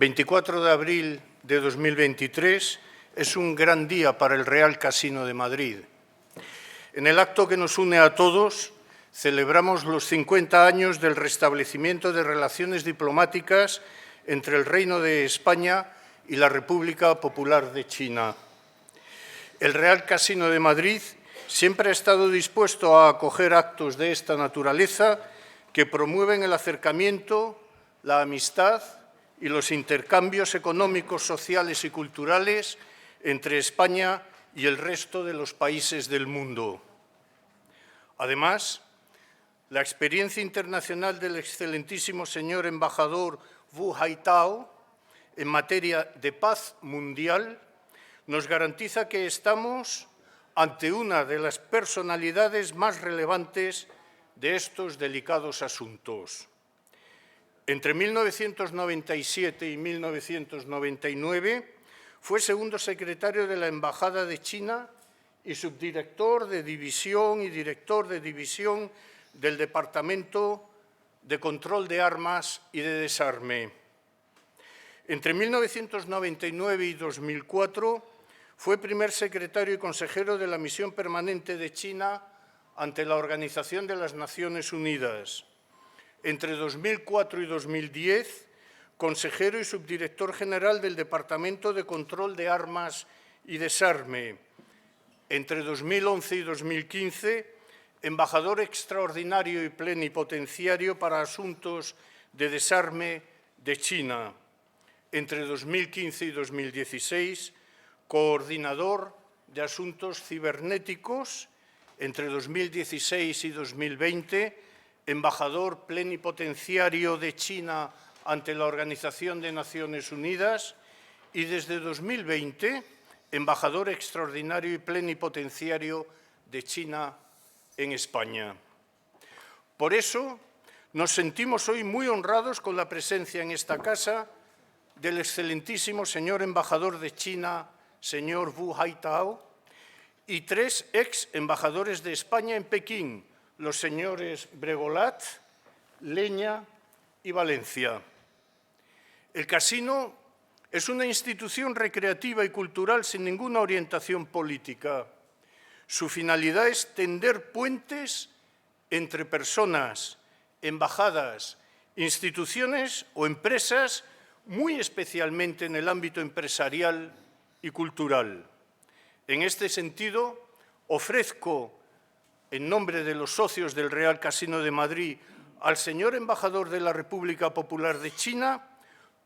24 de abril de 2023 es un gran día para el Real Casino de Madrid. En el acto que nos une a todos, celebramos los 50 años del restablecimiento de relaciones diplomáticas entre el Reino de España y la República Popular de China. El Real Casino de Madrid siempre ha estado dispuesto a acoger actos de esta naturaleza que promueven el acercamiento, la amistad y los intercambios económicos, sociales y culturales entre España y el resto de los países del mundo. Además, la experiencia internacional del excelentísimo señor embajador Wu Haitao en materia de paz mundial nos garantiza que estamos ante una de las personalidades más relevantes de estos delicados asuntos. Entre 1997 y 1999 fue segundo secretario de la Embajada de China y subdirector de división y director de división del Departamento de Control de Armas y de Desarme. Entre 1999 y 2004 fue primer secretario y consejero de la Misión Permanente de China ante la Organización de las Naciones Unidas. Entre 2004 y 2010, consejero y subdirector general del Departamento de Control de Armas y Desarme. Entre 2011 y 2015, embajador extraordinario y plenipotenciario para asuntos de desarme de China. Entre 2015 y 2016, coordinador de asuntos cibernéticos. Entre 2016 y 2020, embajador plenipotenciario de China ante la Organización de Naciones Unidas y desde 2020, embajador extraordinario y plenipotenciario de China en España. Por eso, nos sentimos hoy muy honrados con la presencia en esta casa del excelentísimo señor embajador de China, señor Wu Haitao, y tres ex-embajadores de España en Pekín, los señores Bregolat, Leña y Valencia. El casino es una institución recreativa y cultural sin ninguna orientación política. Su finalidad es tender puentes entre personas, embajadas, instituciones o empresas, muy especialmente en el ámbito empresarial y cultural. En este sentido, ofrezco, en nombre de los socios del Real Casino de Madrid, al señor embajador de la República Popular de China,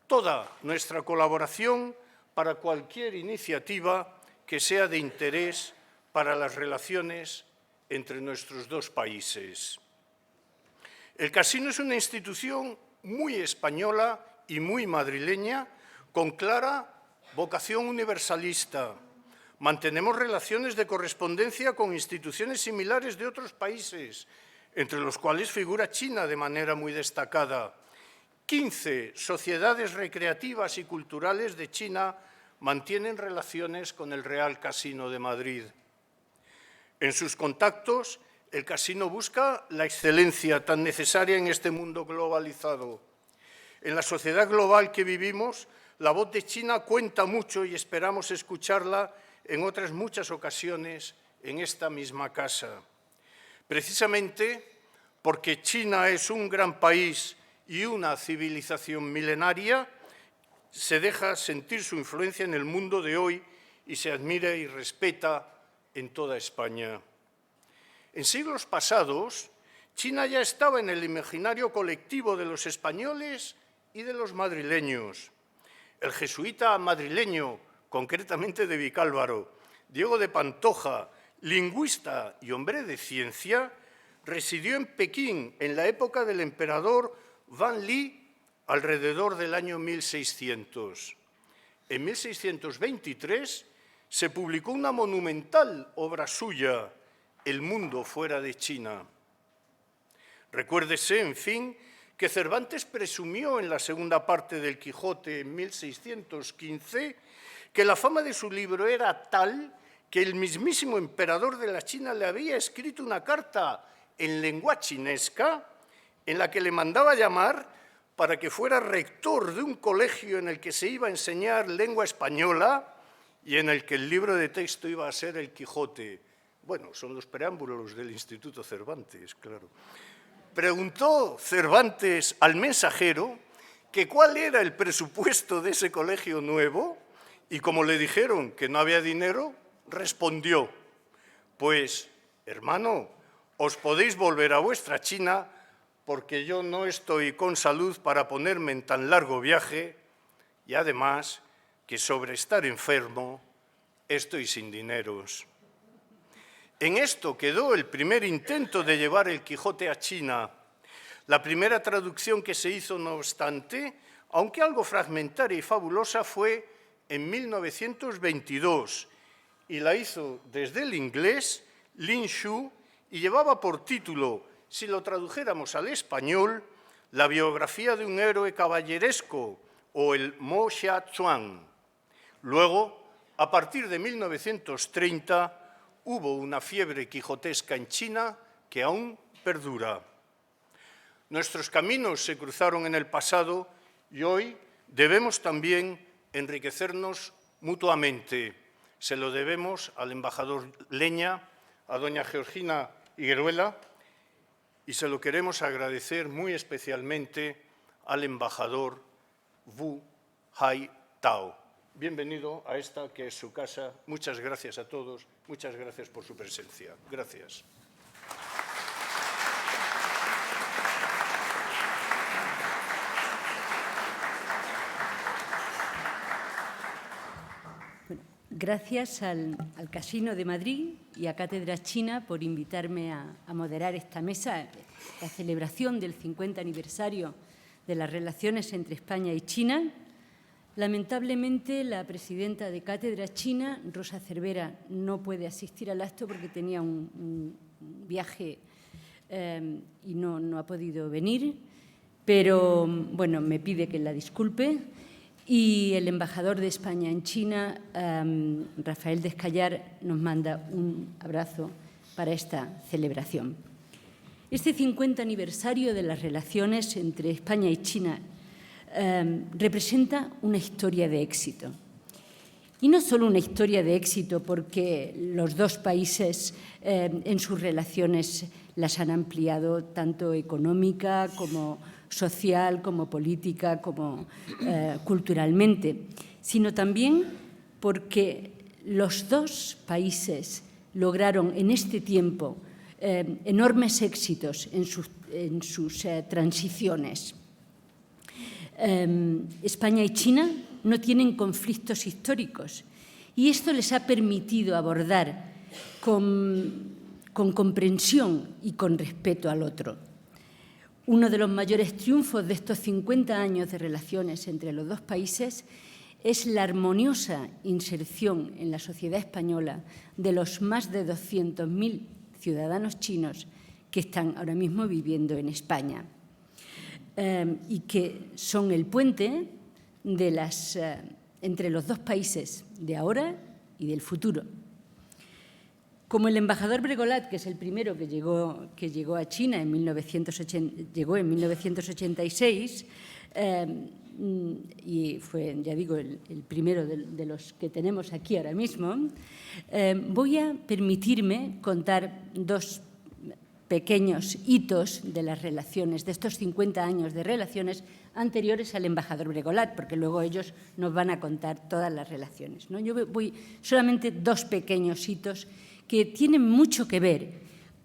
toda nuestra colaboración para cualquier iniciativa que sea de interés para las relaciones entre nuestros dos países. El casino es una institución muy española y muy madrileña, con clara vocación universalista. Mantenemos relaciones de correspondencia con instituciones similares de otros países, entre los cuales figura China de manera muy destacada. 15 sociedades recreativas y culturales de China mantienen relaciones con el Real Casino de Madrid. En sus contactos, el casino busca la excelencia tan necesaria en este mundo globalizado. En la sociedad global que vivimos, la voz de China cuenta mucho y esperamos escucharla en otras muchas ocasiones en esta misma casa. Precisamente porque China es un gran país y una civilización milenaria, se deja sentir su influencia en el mundo de hoy y se admira y respeta en toda España. En siglos pasados, China ya estaba en el imaginario colectivo de los españoles y de los madrileños. El jesuita madrileño, concretamente de Vicálvaro, Diego de Pantoja, lingüista y hombre de ciencia, residió en Pekín en la época del emperador Van Li, alrededor del año 1600. En 1623 se publicó una monumental obra suya, El mundo fuera de China. Recuérdese, en fin, que Cervantes presumió en la segunda parte del Quijote en 1615 que la fama de su libro era tal que el mismísimo emperador de la China le había escrito una carta en lengua chinesca en la que le mandaba llamar para que fuera rector de un colegio en el que se iba a enseñar lengua española y en el que el libro de texto iba a ser El Quijote. Bueno, son los preámbulos del Instituto Cervantes, claro. Preguntó Cervantes al mensajero que cuál era el presupuesto de ese colegio nuevo y como le dijeron que no había dinero, respondió: pues, hermano, os podéis volver a vuestra China porque yo no estoy con salud para ponerme en tan largo viaje y además que sobre estar enfermo estoy sin dineros. En esto quedó el primer intento de llevar el Quijote a China. La primera traducción que se hizo, no obstante, aunque algo fragmentaria y fabulosa, fue en 1922 y la hizo desde el inglés Lin Shu y llevaba por título, si lo tradujéramos al español, La biografía de un héroe caballeresco o el Mo Xia Chuan. Luego, a partir de 1930, hubo una fiebre quijotesca en China que aún perdura. Nuestros caminos se cruzaron en el pasado y hoy debemos también enriquecernos mutuamente. Se lo debemos al embajador Leña, a doña Georgina Higueruela, y se lo queremos agradecer muy especialmente al embajador Wu Haitao. Bienvenido a esta que es su casa. Muchas gracias a todos. Muchas gracias por su presencia. Gracias. Gracias al Casino de Madrid y a Cátedra China por invitarme a moderar esta mesa, la celebración del 50 aniversario de las relaciones entre España y China. Lamentablemente, la presidenta de Cátedra China, Rosa Cervera, no puede asistir al acto porque tenía un viaje y no ha podido venir, pero bueno, me pide que la disculpe. Y el embajador de España en China, Rafael Descallar, nos manda un abrazo para esta celebración. Este 50 aniversario de las relaciones entre España y China representa una historia de éxito. Y no solo una historia de éxito porque los dos países en sus relaciones las han ampliado tanto económica como social, como política, como culturalmente, sino también porque los dos países lograron en este tiempo enormes éxitos en sus transiciones. España y China no tienen conflictos históricos y esto les ha permitido abordar con comprensión y con respeto al otro. Uno de los mayores triunfos de estos 50 años de relaciones entre los dos países es la armoniosa inserción en la sociedad española de los más de 200.000 ciudadanos chinos que están ahora mismo viviendo en España y que son el puente entre los dos países de ahora y del futuro. Como el embajador Bregolat, que es el primero que llegó a China llegó en 1986 y fue, ya digo, el primero de los que tenemos aquí ahora mismo, voy a permitirme contar dos pequeños hitos de las relaciones, de estos 50 años de relaciones anteriores al embajador Bregolat, porque luego ellos nos van a contar todas las relaciones, ¿no? Yo voy solamente dos pequeños hitos que tienen mucho que ver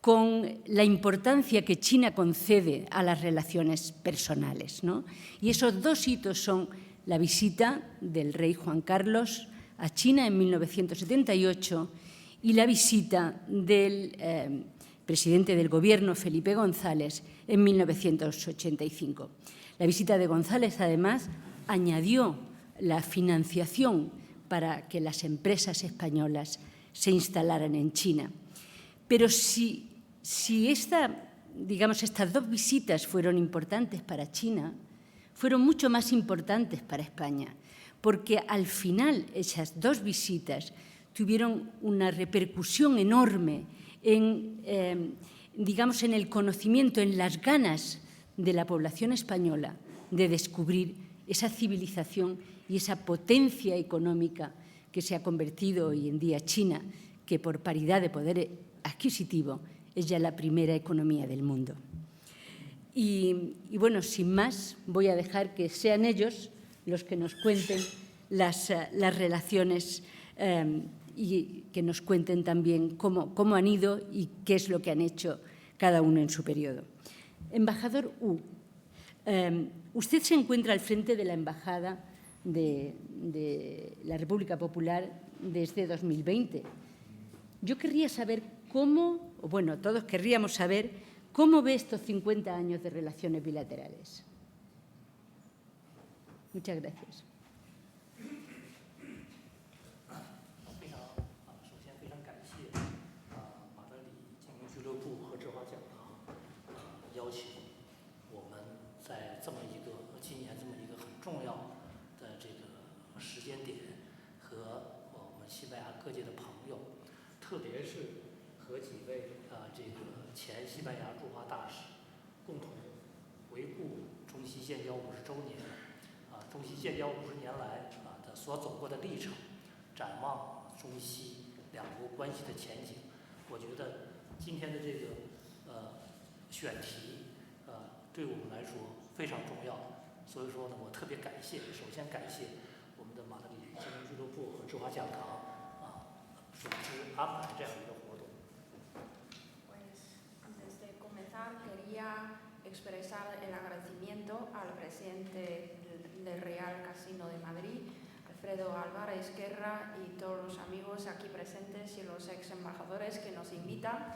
con la importancia que China concede a las relaciones personales, ¿no? Y esos dos hitos son la visita del rey Juan Carlos a China en 1978 y la visita del presidente del Gobierno, Felipe González, en 1985. La visita de González, además, añadió la financiación para que las empresas españolas se instalaran en China. Pero si estas dos visitas fueron importantes para China, fueron mucho más importantes para España, porque al final esas dos visitas tuvieron una repercusión enorme en el conocimiento, en las ganas de la población española de descubrir esa civilización y esa potencia económica que se ha convertido hoy en día China, que por paridad de poder adquisitivo es ya la primera economía del mundo. Y bueno, sin más, voy a dejar que sean ellos los que nos cuenten las relaciones y que nos cuenten también cómo han ido y qué es lo que han hecho cada uno en su periodo. Embajador Wu, usted se encuentra al frente de la Embajada de la República Popular desde 2020. Yo querría saber todos querríamos saber cómo ve estos 50 años de relaciones bilaterales. Muchas gracias.前西班牙驻华大使共同回顾中西建交50周年，中西建交50年来的所走过的历程，展望中西两国关系的前景。我觉得今天的这个选题对我们来说非常重要，所以说呢，我特别感谢，首先感谢我们的马德里精英俱乐部和智华讲堂组织安排这样一个活动。Quería expresar el agradecimiento al presidente del Real Casino de Madrid, Alfredo Álvarez Guerra, y todos los amigos aquí presentes y los ex embajadores que nos invitan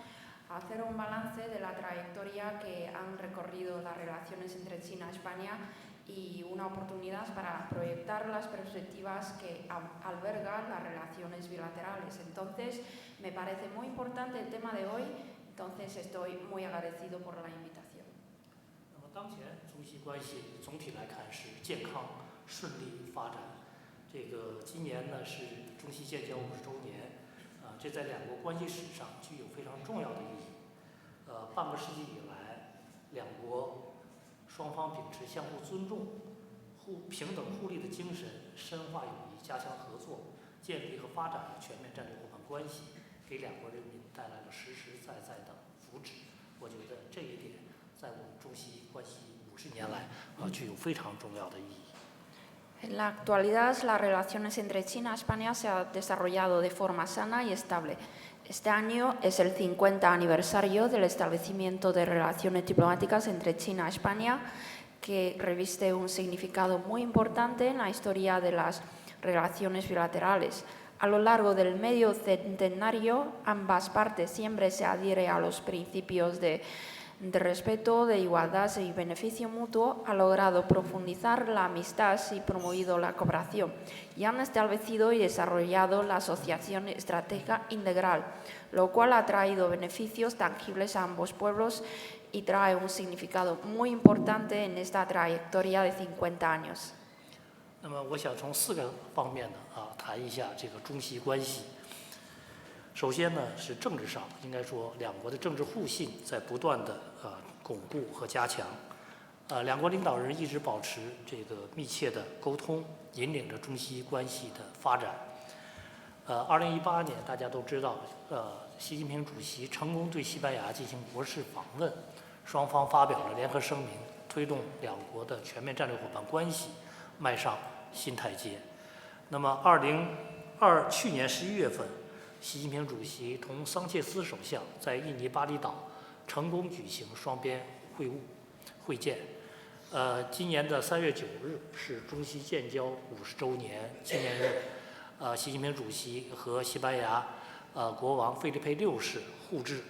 a hacer un balance de la trayectoria que han recorrido las relaciones entre China y España y una oportunidad para proyectar las perspectivas que albergan las relaciones bilaterales. Entonces, me parece muy importante el tema de hoy. Entonces, estoy muy agradecido por la invitación. 那么，当前中西关系总体来看是健康顺利发展。这个今年呢是中西建交50周年，这在两国关系史上具有非常重要的意义。半个世纪以来，两国双方秉持相互尊重、平等互利的精神，深化友谊，加强合作，建立和发展了全面战略伙伴关系。 给两国人民带来了实实在在的福祉，我觉得这一点在我们中西关系50年来具有非常重要的意义。 En la actualidad, las relaciones entre China y España se han desarrollado de forma sana y estable. Este año es el 50 aniversario del establecimiento de relaciones diplomáticas entre China y España, que reviste un significado muy importante en la historia de las relaciones bilaterales. A lo largo del medio centenario, ambas partes siempre se adhieren a los principios de respeto, de igualdad y beneficio mutuo, ha logrado profundizar la amistad y promovido la cooperación, y han establecido y desarrollado la asociación estratégica integral, lo cual ha traído beneficios tangibles a ambos pueblos y trae un significado muy importante en esta trayectoria de 50 años. 那么，我想从4个方面呢谈一下这个中西关系。首先呢，是政治上，应该说两国的政治互信在不断的巩固和加强。两国领导人一直保持这个密切的沟通，引领着中西关系的发展。2018年大家都知道，习近平主席成功对西班牙进行国事访问，双方发表了联合声明，推动两国的全面战略伙伴关系迈上新台阶。那么去年11月份，习近平主席同桑切斯首相在印尼巴厘岛成功举行双边会见。今年的3月9日是中西建交50周年纪念日，习近平主席和西班牙国王费利佩6世互致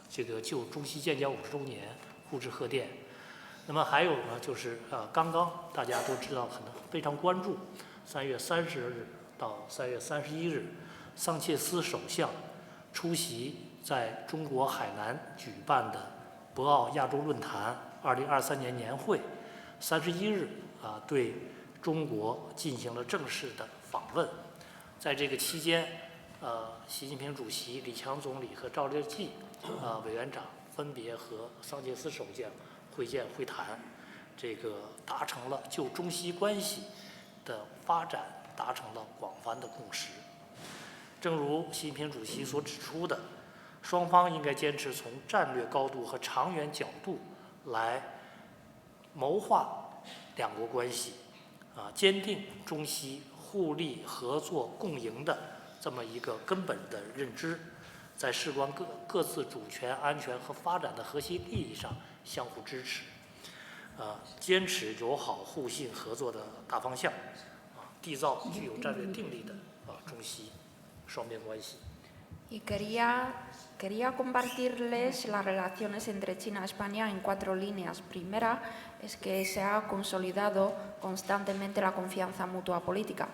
这个就中西建交50周年互致贺电。那么还有呢，就是刚刚大家都知道，可能非常关注3月30日到3月31日，桑切斯首相出席在中国海南举办的博鳌亚洲论坛2023年年会，31日对中国进行了正式的访问。在这个期间，习近平主席、李强总理和赵乐际委员长分别和桑切斯首相会见会谈。这个达成了就中西关系的发展达成了广泛的共识。正如习近平主席所指出的，双方应该坚持从战略高度和长远角度来谋划两国关系，坚定中西互利合作共赢的这么一个根本的认知，在事关各自主权、安全和发展的核心利益上相互支持，坚持友好、互信、合作的大方向，缔造具有战略定力的中西双边关系。Y quería compartirles las relaciones entre China y España en 4 líneas. Primera es que se ha consolidado constantemente la confianza mutua política.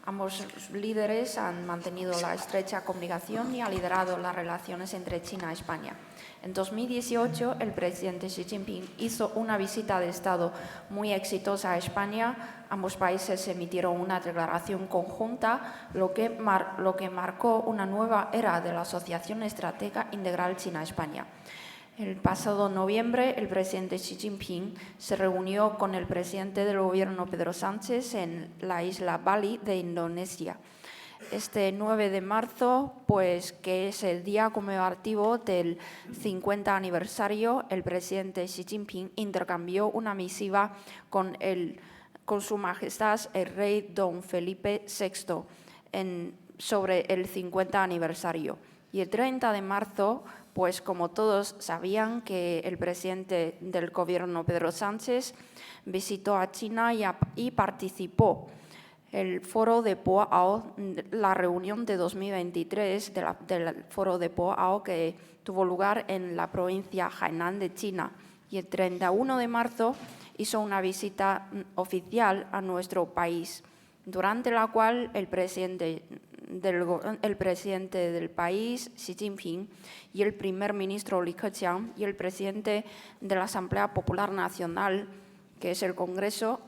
Ambos líderes han mantenido la estrecha comunicación y han liderado las relaciones entre China y España. En 2018, el presidente Xi Jinping hizo una visita de Estado muy exitosa a España. Ambos países emitieron una declaración conjunta, lo que marcó una nueva era de la Asociación Estratégica Integral China-España. El pasado noviembre, el presidente Xi Jinping se reunió con el presidente del gobierno Pedro Sánchez en la isla Bali de Indonesia. Este 9 de marzo, pues, que es el día conmemorativo del 50 aniversario, el presidente Xi Jinping intercambió una misiva con Su Majestad el Rey Don Felipe VI sobre el 50 aniversario. Y el 30 de marzo, pues como todos sabían que el presidente del gobierno Pedro Sánchez visitó a China y participó el foro de Boao, la reunión de 2023 del foro de Boao que tuvo lugar en la provincia Hainan de China. Y el 31 de marzo hizo una visita oficial a nuestro país, durante la cual el presidente del país, Xi Jinping, y el primer ministro Li Keqiang y el presidente de la Asamblea Popular Nacional, que es el Congreso,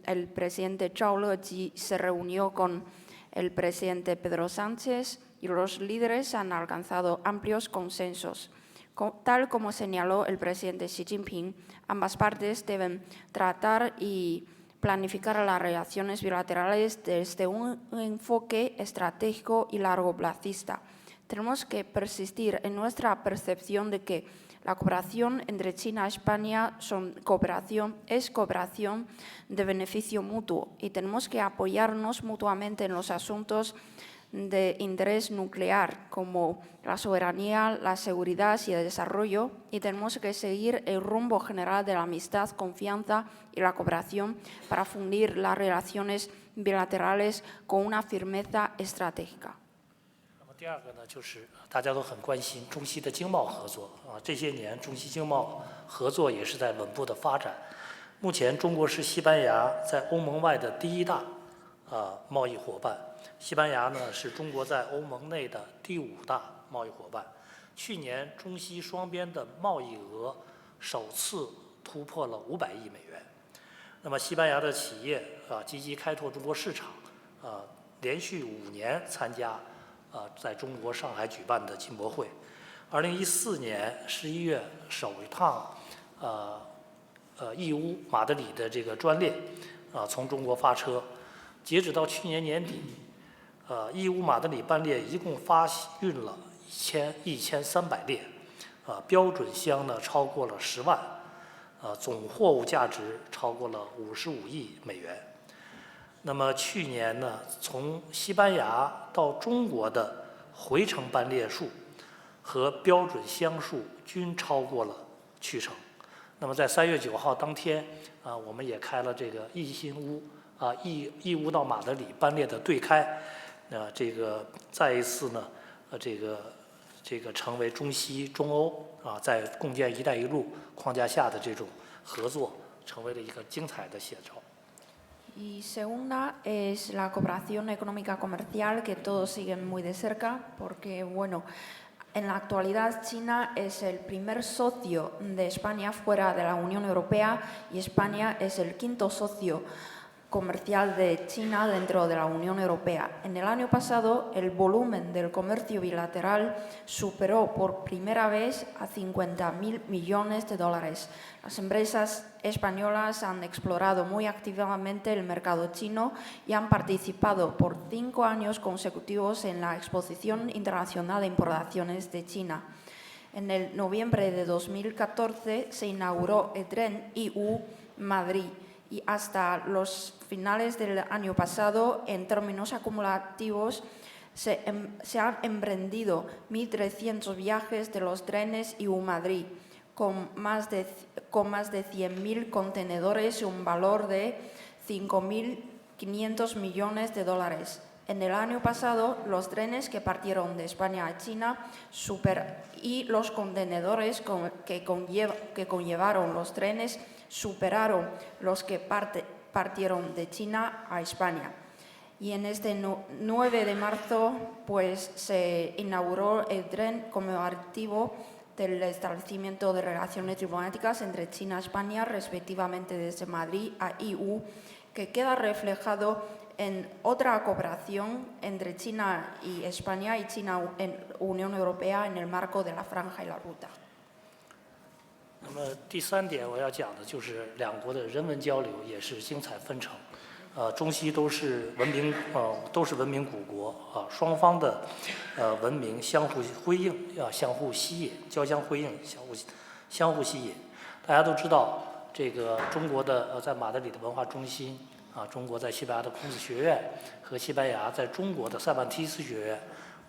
el presidente Zhao Leji, se reunió con el presidente Pedro Sánchez y los líderes han alcanzado amplios consensos. Tal como señaló el presidente Xi Jinping, ambas partes deben tratar y planificar las relaciones bilaterales desde un enfoque estratégico y largoplacista. Tenemos que persistir en nuestra percepción de que la cooperación entre China y España es cooperación de beneficio mutuo y tenemos que apoyarnos mutuamente en los asuntos de interés nuclear como la soberanía, la seguridad y el desarrollo, y tenemos que seguir el rumbo general de la amistad, confianza y la cooperación para fundir las relaciones bilaterales con una firmeza estratégica. 第二个呢，就是大家都很关心中西的经贸合作这些年中西经贸合作也是在稳步的发展。目前中国是西班牙在欧盟外的第1大贸易伙伴，西班牙呢是中国在欧盟内的第5大贸易伙伴。去年中西双边的贸易额首次突破了500亿美元。那么西班牙的企业积极开拓中国市场，连续5年参加在中国上海举办的进博会。2014年11月首一趟义乌马德里的这个专列从中国发车，截止到去年年底，义乌马德里班列一共发运了1300列，标准箱呢超过了10万，总货物价值超过了55亿美元。那么去年呢，从西班牙到中国的回程班列数和标准箱数均超过了去程。那么在3月9号当天，我们也开了这个义乌到马德里班列的对开，这个再一次呢，这个成为中西中欧在共建“一带一路”框架下的这种合作，成为了一个精彩的写照。Y segunda es la cooperación económica comercial que todos siguen muy de cerca porque, bueno, en la actualidad China es el primer socio de España fuera de la Unión Europea y España es el 5.º socio comercial de China dentro de la Unión Europea. En el año pasado, el volumen del comercio bilateral superó por primera vez a 50.000 millones de dólares. Las empresas españolas han explorado muy activamente el mercado chino y han participado por 5 años consecutivos en la Exposición Internacional de Importaciones de China. En el noviembre de 2014 se inauguró el tren IU Madrid y hasta los finales del año pasado, en términos acumulativos, se han emprendido 1.300 viajes de los trenes IU Madrid, con más de 100.000 contenedores y un valor de 5.500 millones de dólares. En el año pasado, los trenes que partieron de España a China y los contenedores que conllevaron los trenes superaron los que partieron de China a España. Y en este 9 de marzo pues, se inauguró el tren conmemorativo del establecimiento de relaciones diplomáticas entre China y España, respectivamente desde Madrid a IU, que queda reflejado en otra cooperación entre China y España y China en Unión Europea en el marco de la Franja y la Ruta. 那么第3点我要讲的就是两国的人文交流也是精彩纷呈，中西都是文明古国双方的文明相互辉映相互吸引，交相辉映，相互吸引。大家都知道，这个中国的在马德里的文化中心中国在西班牙的孔子学院和西班牙在中国的塞万提斯学院，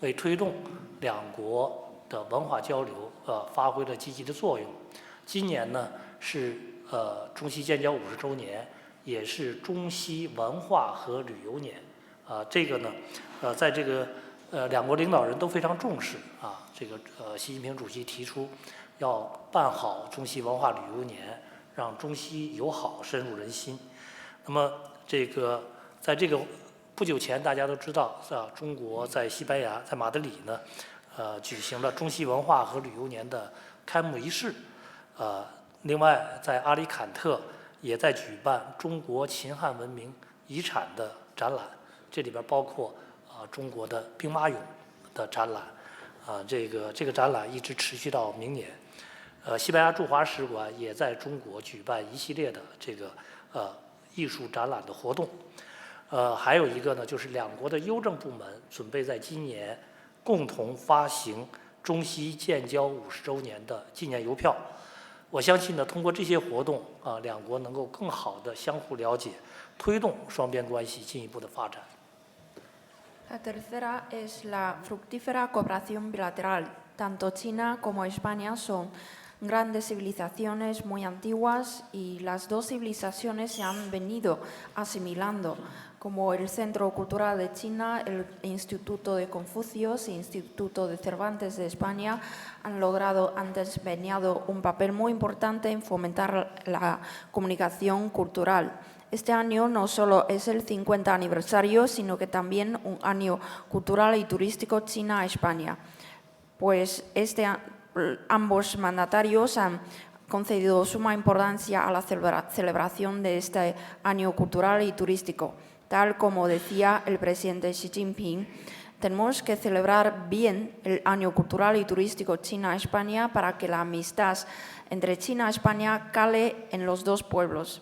为推动两国的文化交流发挥了积极的作用。今年呢是中西建交50周年，也是中西文化和旅游年。这个呢在这个两国领导人都非常重视这个习近平主席提出要办好中西文化旅游年，让中西友好深入人心。那么这个在这个不久前，大家都知道中国在西班牙在马德里呢举行了中西文化和旅游年的开幕仪式。另外在阿里坎特也在举办中国秦汉文明遗产的展览，这里边包括中国的兵马俑的展览，这个展览一直持续到明年。西班牙驻华使馆也在中国举办一系列的这个艺术展览的活动。还有一个呢，就是两国的邮政部门准备在今年共同发行中西建交50周年的纪念邮票。我相信呢，通过这些活动两国能够更好的相互了解，推动双边关系进一步的发展。La tercera es la fructífera cooperación bilateral. Tanto China como España son grandes civilizaciones muy antiguas y las dos civilizaciones se han venido asimilando, como el Centro Cultural de China, el Instituto de Confucio y el Instituto de Cervantes de España han desempeñado un papel muy importante en fomentar la comunicación cultural. Este año no solo es el 50 aniversario, sino que también un año cultural y turístico China-España. Pues ambos mandatarios han concedido suma importancia a la celebración de este año cultural y turístico. Tal como decía el presidente Xi Jinping, tenemos que celebrar bien el año cultural y turístico China-España para que la amistad entre China y España cale en los dos pueblos.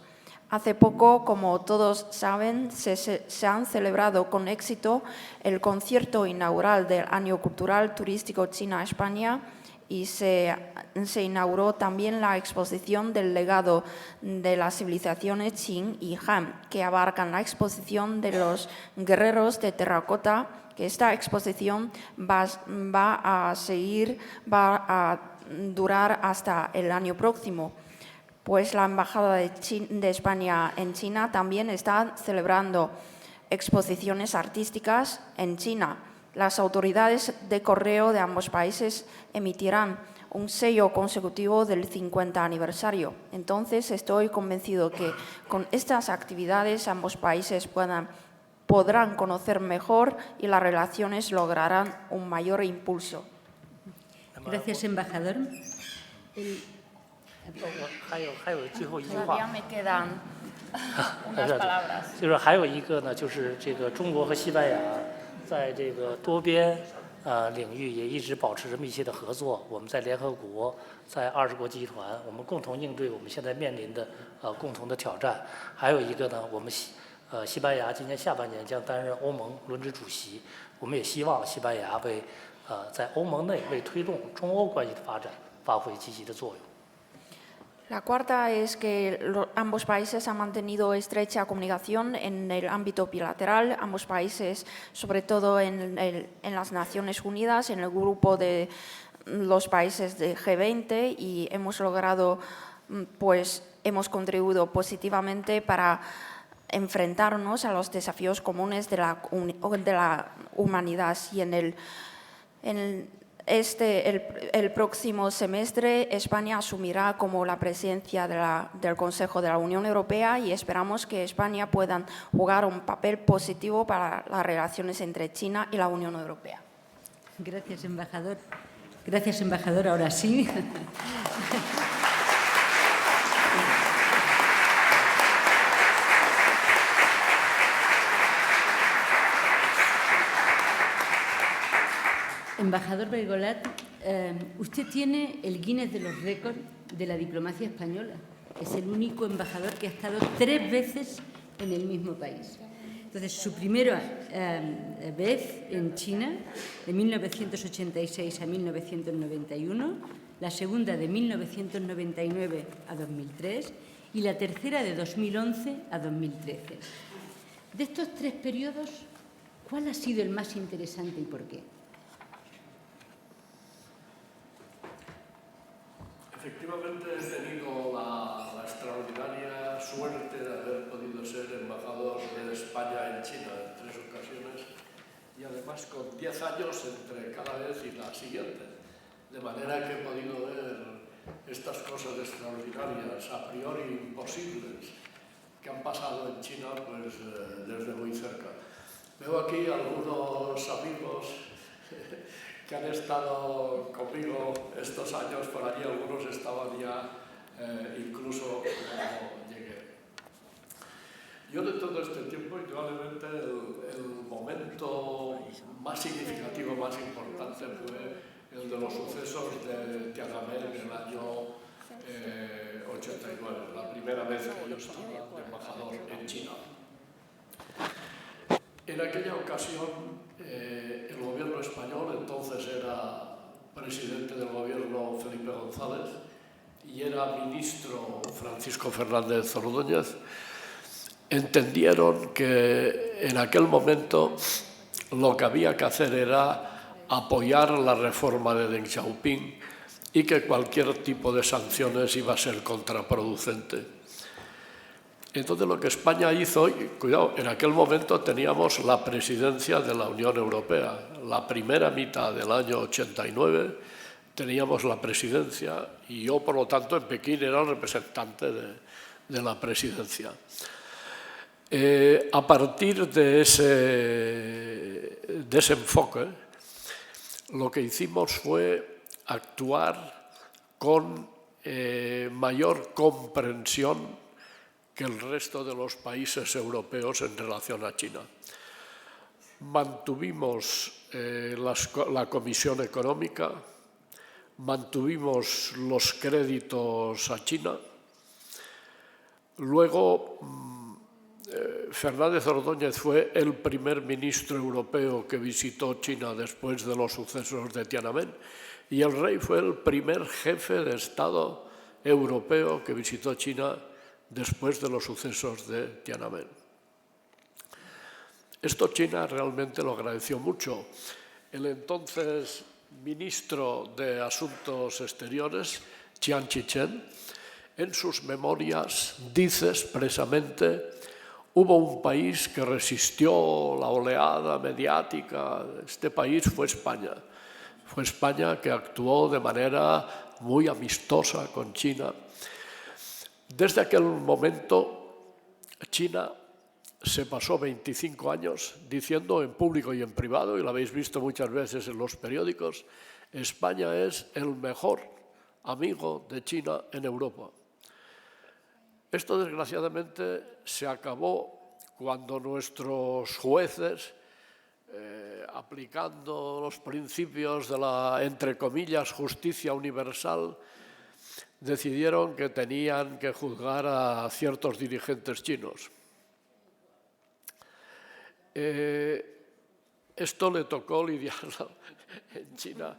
Hace poco, como todos saben, se han celebrado con éxito el concierto inaugural del Año Cultural Turístico China-España y se inauguró también la exposición del legado de las civilizaciones Qin y Han, que abarcan la exposición de los guerreros de terracota, que esta exposición va a durar hasta el año próximo. Pues la Embajada de España en China también está celebrando exposiciones artísticas en China. Las autoridades de correo de ambos países emitirán un sello consecutivo del 50 aniversario. Entonces, estoy convencido que con estas actividades ambos países podrán conocer mejor y las relaciones lograrán un mayor impulso. Gracias, embajador. 还有最后一句 Todavía 话， me quedan unas palabras. 就是还有一个呢，就是这个中国和西班牙在这个多边领域也一直保持着密切的合作。我们在联合国，在20国集团，我们共同应对我们现在面临的共同的挑战。还有一个呢，我们西班牙今年下半年将担任欧盟轮值主席，我们也希望西班牙在欧盟内为推动中欧关系的发展发挥积极的作用。 La cuarta es que ambos países han mantenido estrecha comunicación en el ámbito bilateral. Ambos países, sobre todo en las Naciones Unidas, en el grupo de los países de G20, y hemos logrado, pues, hemos contribuido positivamente para enfrentarnos a los desafíos comunes de la humanidad. Y el próximo semestre España asumirá como la presidencia del Consejo de la Unión Europea y esperamos que España pueda jugar un papel positivo para las relaciones entre China y la Unión Europea. Gracias, embajador. Gracias, embajador. Ahora sí. Embajador Bergolat, usted tiene el Guinness de los récords de la diplomacia española. Es el único embajador que ha estado 3 veces en el mismo país. Entonces, su primera vez en China, de 1986 a 1991, la segunda de 1999 a 2003 y la tercera de 2011 a 2013. De estos 3 periodos, ¿cuál ha sido el más interesante y por qué? Efectivamente he tenido la extraordinaria suerte de haber podido ser embajador de España en China en 3 ocasiones y además con 10 años entre cada vez y la siguiente. De manera que he podido ver estas cosas extraordinarias, a priori imposibles, que han pasado en China pues, desde muy cerca. Veo aquí algunos amigos que han estado conmigo estos años, por allí algunos estaban ya incluso cuando llegué. Yo de todo este tiempo, indudablemente, el momento más significativo, más importante fue el de los sucesos de Tiananmen en el año 89, la primera vez que yo estaba de embajador en China. En aquella ocasión, el gobierno español, entonces era presidente del gobierno Felipe González y era ministro Francisco Fernández Ordóñez, entendieron que en aquel momento lo que había que hacer era apoyar la reforma de Deng Xiaoping y que cualquier tipo de sanciones iba a ser contraproducente. Entonces lo que España hizo, y cuidado, en aquel momento teníamos la presidencia de la Unión Europea. La primera mitad del año 89 teníamos la presidencia y yo, por lo tanto, en Pekín era el representante de la presidencia. A partir de ese enfoque, lo que hicimos fue actuar con mayor comprensión que el resto de los países europeos en relación a China. Mantuvimos la Comisión Económica, mantuvimos los créditos a China. Luego, Fernández Ordóñez fue el primer ministro europeo que visitó China después de los sucesos de Tiananmen y el rey fue el primer jefe de Estado europeo que visitó China después de los sucesos de Tiananmen. Esto China realmente lo agradeció mucho. El entonces ministro de Asuntos Exteriores, Chiang Kai-shek, en sus memorias dice expresamente: hubo un país que resistió la oleada mediática. Este país fue España. Fue España que actuó de manera muy amistosa con China. Desde aquel momento, China se pasó 25 años diciendo en público y en privado, y lo habéis visto muchas veces en los periódicos, España es el mejor amigo de China en Europa. Esto, desgraciadamente, se acabó cuando nuestros jueces, aplicando los principios de la, entre comillas, justicia universal, decidieron que tenían que juzgar a ciertos dirigentes chinos. Esto le tocó lidiar en China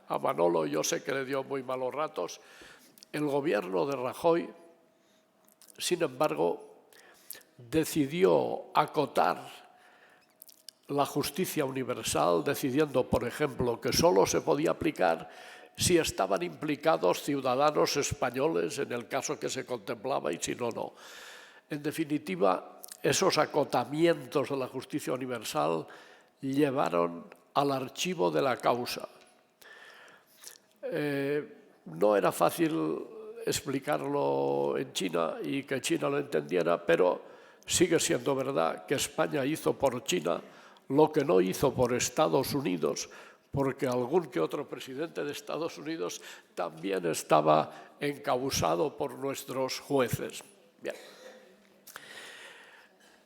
a Manolo, yo sé que le dio muy malos ratos. El gobierno de Rajoy, sin embargo, decidió acotar la justicia universal, decidiendo, por ejemplo, que solo se podía aplicar si estaban implicados ciudadanos españoles en el caso que se contemplaba y si no, no. En definitiva, esos acotamientos de la justicia universal llevaron al archivo de la causa. No era fácil explicarlo en China y que China lo entendiera, pero sigue siendo verdad que España hizo por China lo que no hizo por Estados Unidos, porque algún que otro presidente de Estados Unidos también estaba encausado por nuestros jueces. Bien.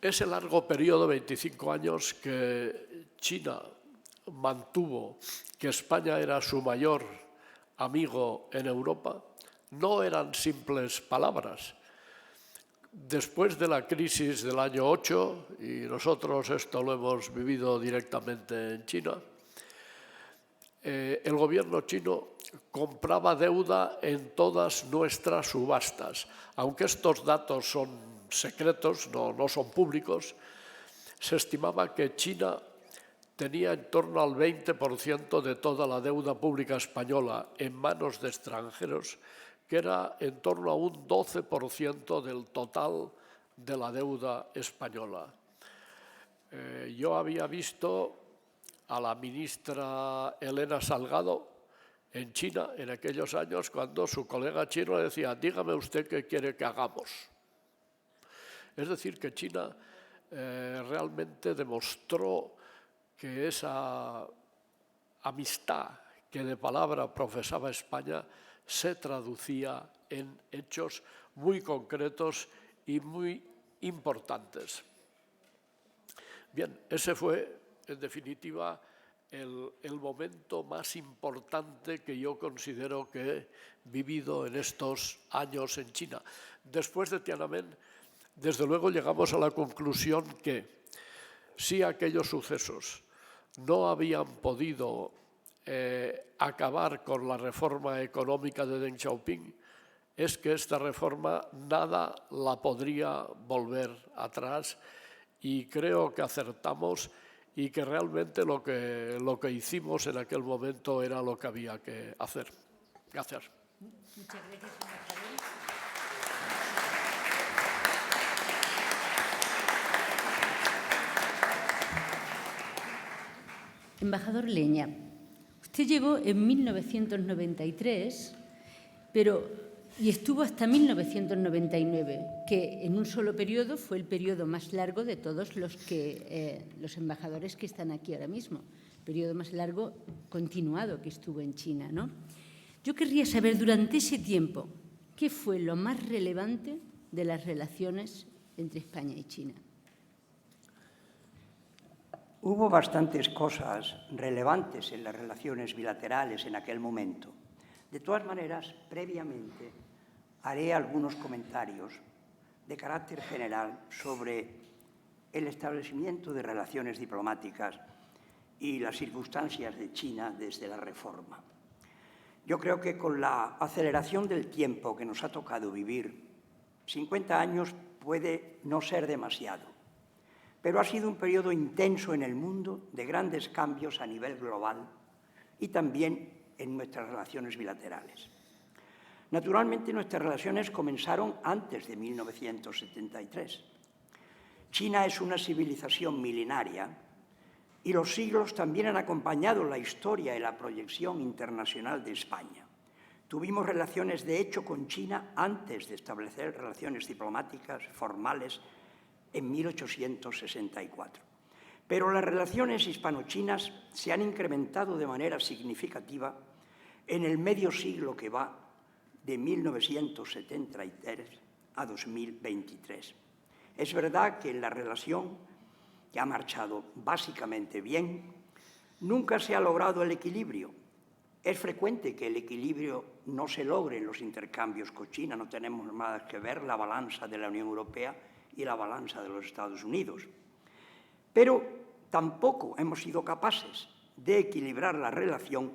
Ese largo periodo, 25 años, que China mantuvo que España era su mayor amigo en Europa, no eran simples palabras. Después de la crisis del año 8, y nosotros esto lo hemos vivido directamente en China, el gobierno chino compraba deuda en todas nuestras subastas. Aunque estos datos son secretos, no son públicos, se estimaba que China tenía en torno al 20% de toda la deuda pública española en manos de extranjeros, que era en torno a un 12% del total de la deuda española. Yo había visto a la ministra Elena Salgado en China en aquellos años cuando su colega chino le decía: dígame usted qué quiere que hagamos. Es decir, que China realmente demostró que esa amistad que de palabra profesaba España se traducía en hechos muy concretos y muy importantes. Bien, ese fue, en definitiva, el momento más importante que yo considero que he vivido en estos años en China. Después de Tiananmen, desde luego llegamos a la conclusión que si aquellos sucesos no habían podido acabar con la reforma económica de Deng Xiaoping, es que esta reforma nada la podría volver atrás, y creo que acertamos y que realmente lo que hicimos en aquel momento era lo que había que hacer. Gracias. Muchas gracias, embajador. Embajador Leña, usted llegó en 1993, y estuvo hasta 1999, que en un solo periodo fue el periodo más largo de todos los embajadores que están aquí ahora mismo, el periodo más largo continuado que estuvo en China, ¿no? Yo querría saber, durante ese tiempo, ¿qué fue lo más relevante de las relaciones entre España y China? Hubo bastantes cosas relevantes en las relaciones bilaterales en aquel momento. De todas maneras, previamente haré algunos comentarios de carácter general sobre el establecimiento de relaciones diplomáticas y las circunstancias de China desde la Reforma. Yo creo que con la aceleración del tiempo que nos ha tocado vivir, 50 años puede no ser demasiado, pero ha sido un periodo intenso en el mundo de grandes cambios a nivel global y también en nuestras relaciones bilaterales. Naturalmente, nuestras relaciones comenzaron antes de 1973. China es una civilización milenaria y los siglos también han acompañado la historia y la proyección internacional de España. Tuvimos relaciones de hecho con China antes de establecer relaciones diplomáticas formales en 1864. Pero las relaciones hispano-chinas se han incrementado de manera significativa en el medio siglo que va de 1973 a 2023. Es verdad que en la relación, que ha marchado básicamente bien, nunca se ha logrado el equilibrio. Es frecuente que el equilibrio no se logre en los intercambios con China. No tenemos nada que ver la balanza de la Unión Europea y la balanza de los Estados Unidos. Pero tampoco hemos sido capaces de equilibrar la relación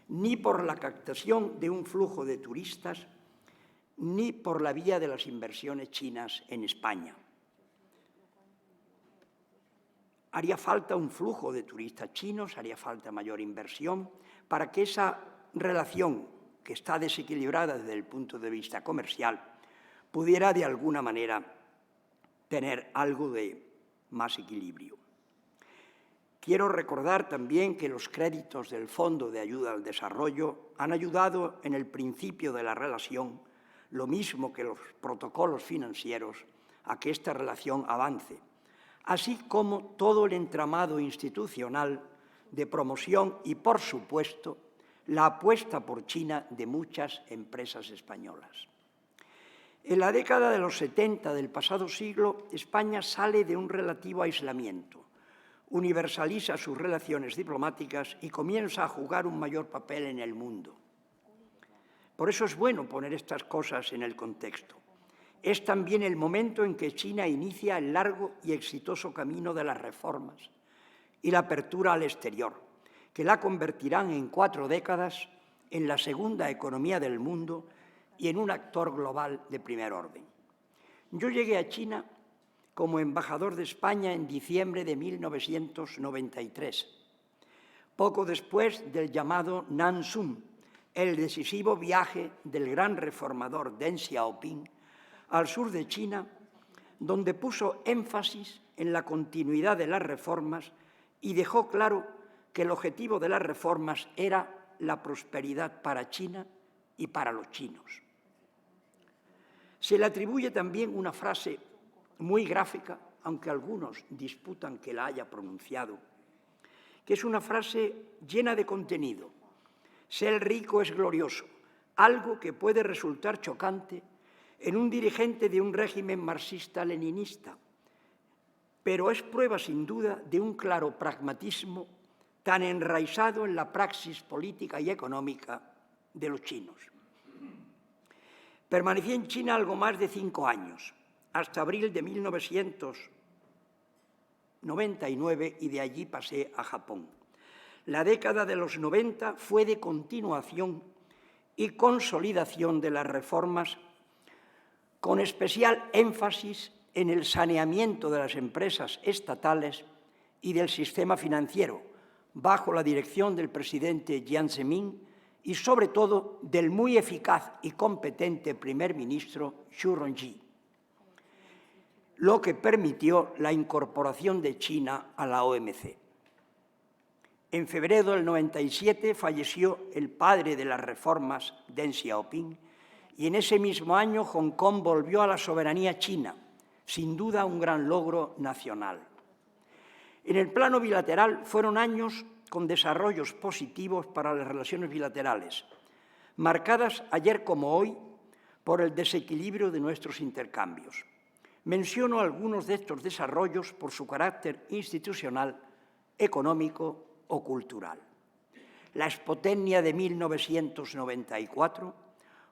ni por la captación de un flujo de turistas, ni por la vía de las inversiones chinas en España. Haría falta un flujo de turistas chinos, haría falta mayor inversión para que esa relación, que está desequilibrada desde el punto de vista comercial, pudiera de alguna manera tener algo de más equilibrio. Quiero recordar también que los créditos del Fondo de Ayuda al Desarrollo han ayudado en el principio de la relación, lo mismo que los protocolos financieros, a que esta relación avance, así como todo el entramado institucional de promoción y, por supuesto, la apuesta por China de muchas empresas españolas. En la década de los 70 del pasado siglo, España sale de un relativo aislamiento, universaliza sus relaciones diplomáticas y comienza a jugar un mayor papel en el mundo. Por eso es bueno poner estas cosas en el contexto. Es también el momento en que China inicia el largo y exitoso camino de las reformas y la apertura al exterior, que la convertirán en 4 décadas en la segunda economía del mundo y en un actor global de primer orden. Yo llegué a China como embajador de España en diciembre de 1993, poco después del llamado Nansum, el decisivo viaje del gran reformador Deng Xiaoping al sur de China, donde puso énfasis en la continuidad de las reformas y dejó claro que el objetivo de las reformas era la prosperidad para China y para los chinos. Se le atribuye también una frase muy gráfica, aunque algunos disputan que la haya pronunciado, que es una frase llena de contenido. Ser rico es glorioso, algo que puede resultar chocante en un dirigente de un régimen marxista-leninista, pero es prueba sin duda de un claro pragmatismo tan enraizado en la praxis política y económica de los chinos. Permanecí en China algo más de 5 años, hasta abril de 1999, y de allí pasé a Japón. La década de los 90 fue de continuación y consolidación de las reformas, con especial énfasis en el saneamiento de las empresas estatales y del sistema financiero, bajo la dirección del presidente Jiang Zemin y, sobre todo, del muy eficaz y competente primer ministro Xu Rongji, lo que permitió la incorporación de China a la OMC. En febrero del 97 falleció el padre de las reformas, Deng Xiaoping, y en ese mismo año Hong Kong volvió a la soberanía china, sin duda un gran logro nacional. En el plano bilateral fueron años con desarrollos positivos para las relaciones bilaterales, marcadas ayer como hoy por el desequilibrio de nuestros intercambios. Menciono algunos de estos desarrollos por su carácter institucional, económico o cultural. La Expotecnia de 1994,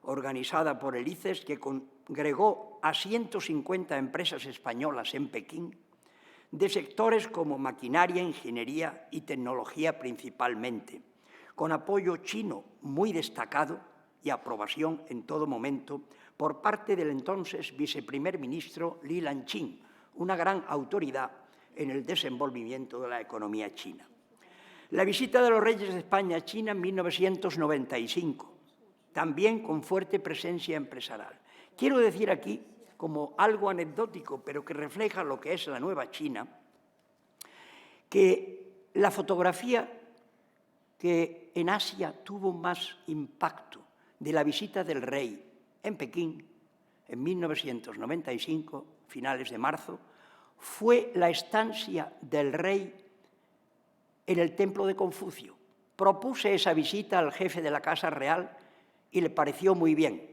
organizada por el ICES, que congregó a 150 empresas españolas en Pekín, de sectores como maquinaria, ingeniería y tecnología principalmente, con apoyo chino muy destacado y aprobación en todo momento por parte del entonces viceprimer ministro Li Lanqing, una gran autoridad en el desenvolvimiento de la economía china. La visita de los reyes de España a China en 1995, también con fuerte presencia empresarial. Quiero decir aquí, como algo anecdótico, pero que refleja lo que es la nueva China, que la fotografía que en Asia tuvo más impacto de la visita del rey en Pekín en 1995, finales de marzo, fue la estancia del rey en el templo de Confucio. Propuse esa visita al jefe de la Casa Real y le pareció muy bien,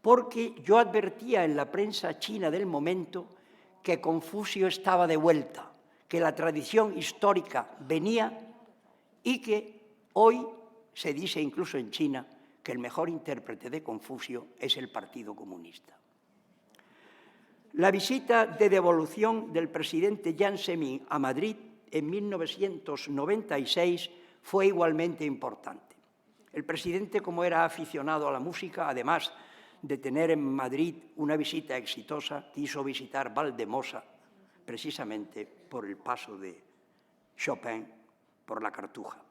porque yo advertía en la prensa china del momento que Confucio estaba de vuelta, que la tradición histórica venía y que hoy se dice incluso en China que el mejor intérprete de Confucio es el Partido Comunista. La visita de devolución del presidente Jiang Zemin a Madrid en 1996 fue igualmente importante. El presidente, como era aficionado a la música, además de tener en Madrid una visita exitosa, quiso visitar Valdemosa, precisamente por el paso de Chopin por la Cartuja.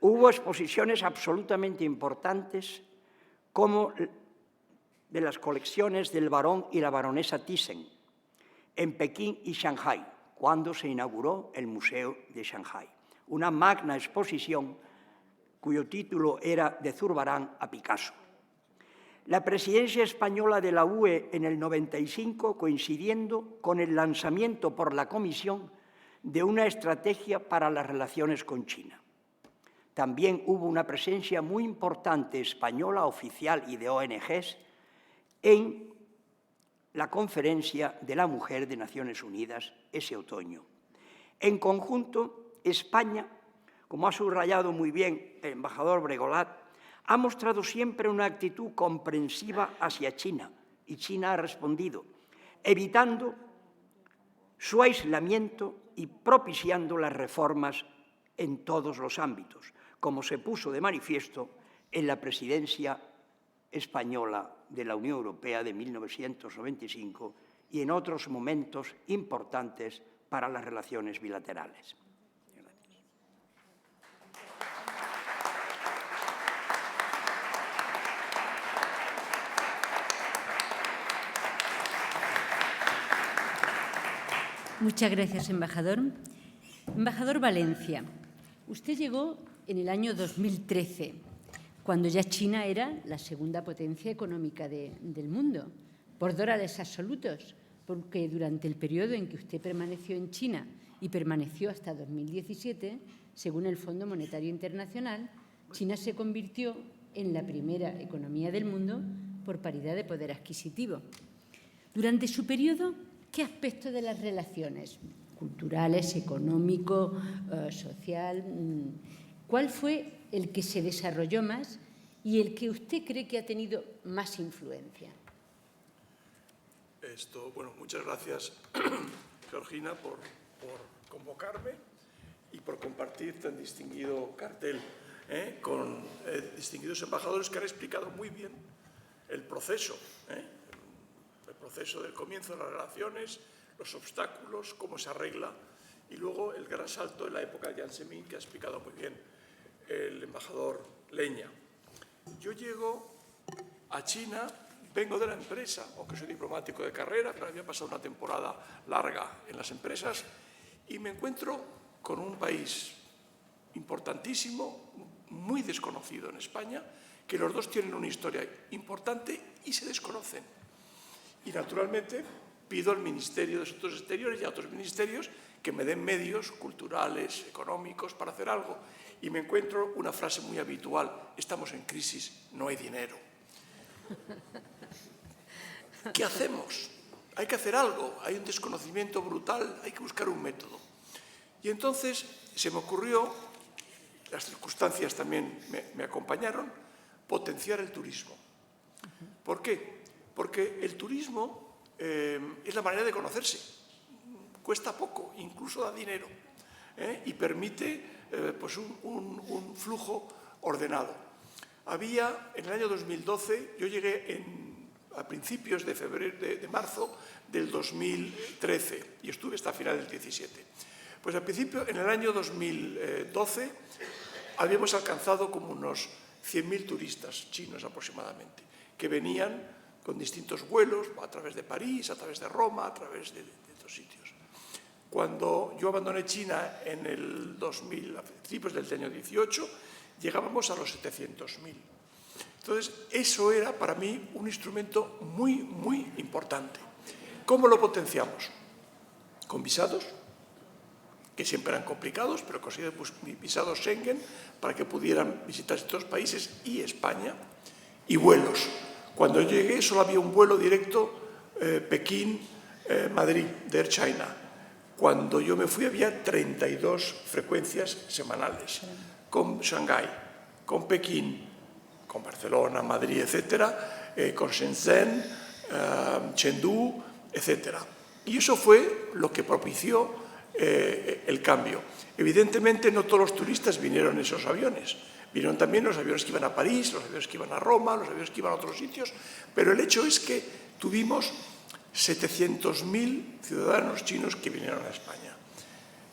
Hubo exposiciones absolutamente importantes, como de las colecciones del barón y la baronesa Thyssen, en Pekín y Shanghái, cuando se inauguró el Museo de Shanghái. Una magna exposición cuyo título era De Zurbarán a Picasso. La presidencia española de la UE en el 95, coincidiendo con el lanzamiento por la Comisión de una estrategia para las relaciones con China. También hubo una presencia muy importante española, oficial y de ONGs, en la Conferencia de la Mujer de Naciones Unidas ese otoño. En conjunto, España, como ha subrayado muy bien el embajador Bregolat, ha mostrado siempre una actitud comprensiva hacia China, y China ha respondido, evitando su aislamiento y propiciando las reformas en todos los ámbitos, como se puso de manifiesto en la presidencia española de la Unión Europea de 1995 y en otros momentos importantes para las relaciones bilaterales. Muchas gracias, embajador. Embajador Valencia, usted llegó en el año 2013, cuando ya China era la segunda potencia económica del mundo, por dólares absolutos, porque durante el periodo en que usted permaneció en China y permaneció hasta 2017, según el Fondo Monetario Internacional, China se convirtió en la primera economía del mundo por paridad de poder adquisitivo. Durante su periodo, ¿qué aspectos de las relaciones culturales, económico, social, cuál fue el que se desarrolló más y el que usted cree que ha tenido más influencia? Bueno, muchas gracias, Georgina, por convocarme y por compartir tan distinguido cartel con distinguidos embajadores que han explicado muy bien el proceso del comienzo de las relaciones, los obstáculos, cómo se arregla, y luego el gran salto en la época de Jiang Zemin, que ha explicado muy bien el embajador Leña. Yo llego a China, vengo de la empresa, aunque soy diplomático de carrera, pero había pasado una temporada larga en las empresas, y me encuentro con un país importantísimo, muy desconocido en España, que los dos tienen una historia importante y se desconocen. Y, naturalmente, pido al Ministerio de Asuntos Exteriores y a otros ministerios que me den medios culturales, económicos, para hacer algo. Y me encuentro una frase muy habitual: estamos en crisis, no hay dinero. ¿Qué hacemos? Hay que hacer algo, hay un desconocimiento brutal, hay que buscar un método. Y entonces se me ocurrió, las circunstancias también me acompañaron, potenciar el turismo. ¿Por qué? Porque el turismo es la manera de conocerse. Cuesta poco, incluso da dinero, y permite pues un flujo ordenado. Había, en el año 2012, yo llegué a principios de marzo del 2013 y estuve hasta final del 17. Pues al principio, en el año 2012, habíamos alcanzado como unos 100.000 turistas chinos aproximadamente, que venían con distintos vuelos a través de París, a través de Roma, a través de otros sitios. Cuando yo abandoné China en el 2000, a principios del año 18, llegábamos a los 700.000. Entonces, eso era para mí un instrumento muy, muy importante. ¿Cómo lo potenciamos? Con visados, que siempre eran complicados, pero consiguieron visados Schengen para que pudieran visitar estos países y España, y vuelos. Cuando llegué solo había un vuelo directo Pekín-Madrid, de Air China. Cuando yo me fui había 32 frecuencias semanales, con Shanghái, con Pekín, con Barcelona, Madrid, etcétera, con Shenzhen, Chengdu, etcétera. Y eso fue lo que propició el cambio. Evidentemente no todos los turistas vinieron en esos aviones. Vinieron también los aviones que iban a París, los aviones que iban a Roma, los aviones que iban a otros sitios, pero el hecho es que tuvimos 700.000 ciudadanos chinos que vinieron a España.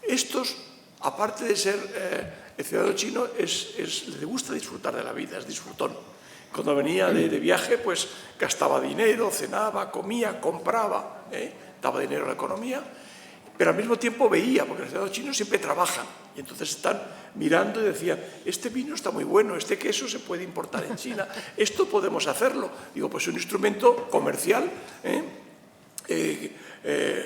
Estos, aparte de ser el ciudadano chino, le gusta disfrutar de la vida, es disfrutón. Cuando venía de viaje, pues gastaba dinero, cenaba, comía, compraba, daba dinero a la economía, pero al mismo tiempo veía, porque los ciudadanos chinos siempre trabajan, y entonces están mirando y decían, este vino está muy bueno, este queso se puede importar en China, esto podemos hacerlo. Digo, pues es un instrumento comercial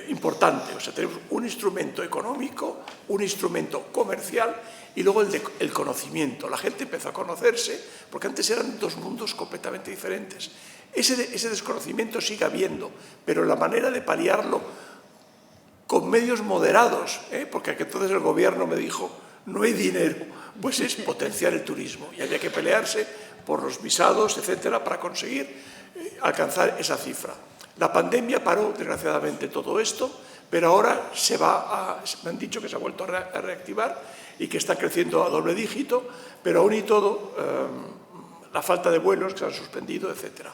importante. O sea, tenemos un instrumento económico, un instrumento comercial y luego el conocimiento. La gente empezó a conocerse porque antes eran dos mundos completamente diferentes. Ese desconocimiento sigue habiendo, pero la manera de paliarlo con medios moderados, porque entonces el gobierno me dijo, no hay dinero, pues es potenciar el turismo y había que pelearse por los visados, etcétera, para conseguir alcanzar esa cifra. La pandemia paró, desgraciadamente, todo esto, pero ahora me han dicho que se ha vuelto a reactivar y que está creciendo a doble dígito, pero aún y todo, la falta de vuelos que se han suspendido, etcétera.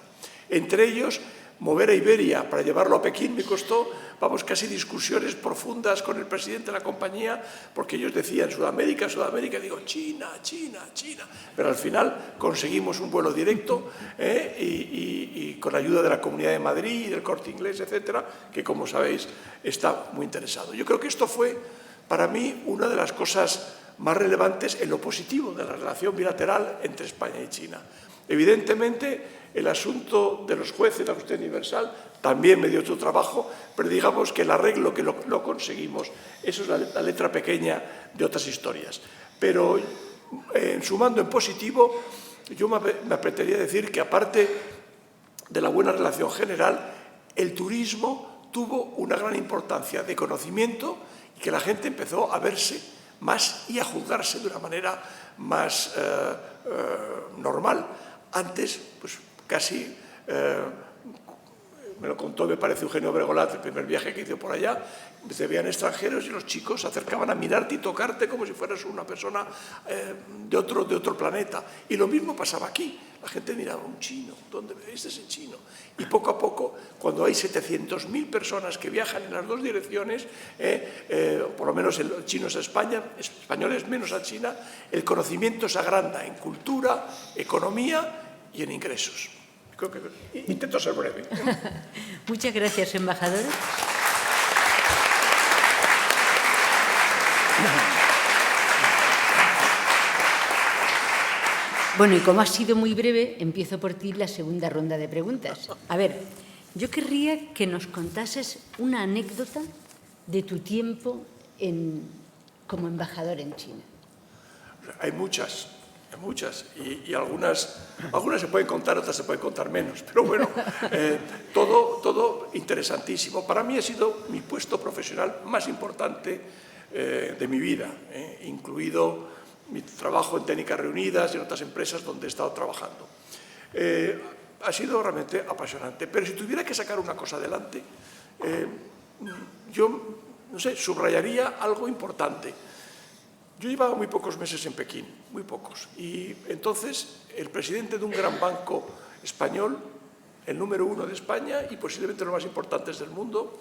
Entre ellos, mover a Iberia para llevarlo a Pekín me costó, casi discusiones profundas con el presidente de la compañía, porque ellos decían Sudamérica, Sudamérica, y digo China, China, China. Pero al final conseguimos un vuelo directo y con ayuda de la Comunidad de Madrid y del Corte Inglés, etcétera, que como sabéis está muy interesado. Yo creo que esto fue para mí una de las cosas más relevantes en lo positivo de la relación bilateral entre España y China. Evidentemente, el asunto de los jueces, la justicia universal, también me dio otro trabajo, pero digamos que el arreglo que lo conseguimos, eso es la letra pequeña de otras historias. Pero sumando en positivo, yo me apetecería decir que aparte de la buena relación general, el turismo tuvo una gran importancia de conocimiento y que la gente empezó a verse más y a juzgarse de una manera más normal. Antes, pues casi, me lo contó, me parece, Eugenio Bregolat, el primer viaje que hizo por allá, se veían extranjeros y los chicos se acercaban a mirarte y tocarte como si fueras una persona de otro planeta. Y lo mismo pasaba aquí. La gente miraba, un chino, ¿dónde ves ese chino? Y poco a poco, cuando hay 700.000 personas que viajan en las dos direcciones, por lo menos chinos a España, españoles menos a China, el conocimiento se agranda en cultura, economía y en ingresos. Creo que intento ser breve. Muchas gracias, embajador. Bueno, y como ha sido muy breve, empiezo por ti la segunda ronda de preguntas. A ver, yo querría que nos contases una anécdota de tu tiempo como embajador en China. Hay muchas, y algunas se pueden contar, otras se pueden contar menos, pero bueno, todo interesantísimo. Para mí ha sido mi puesto profesional más importante de mi vida, incluido mi trabajo en Técnicas Reunidas y en otras empresas donde he estado trabajando. Ha sido realmente apasionante, pero si tuviera que sacar una cosa adelante, yo, no sé, subrayaría algo importante. Yo llevaba muy pocos meses en Pekín, muy pocos, y entonces el presidente de un gran banco español, el número 1 de España y posiblemente los más importantes del mundo,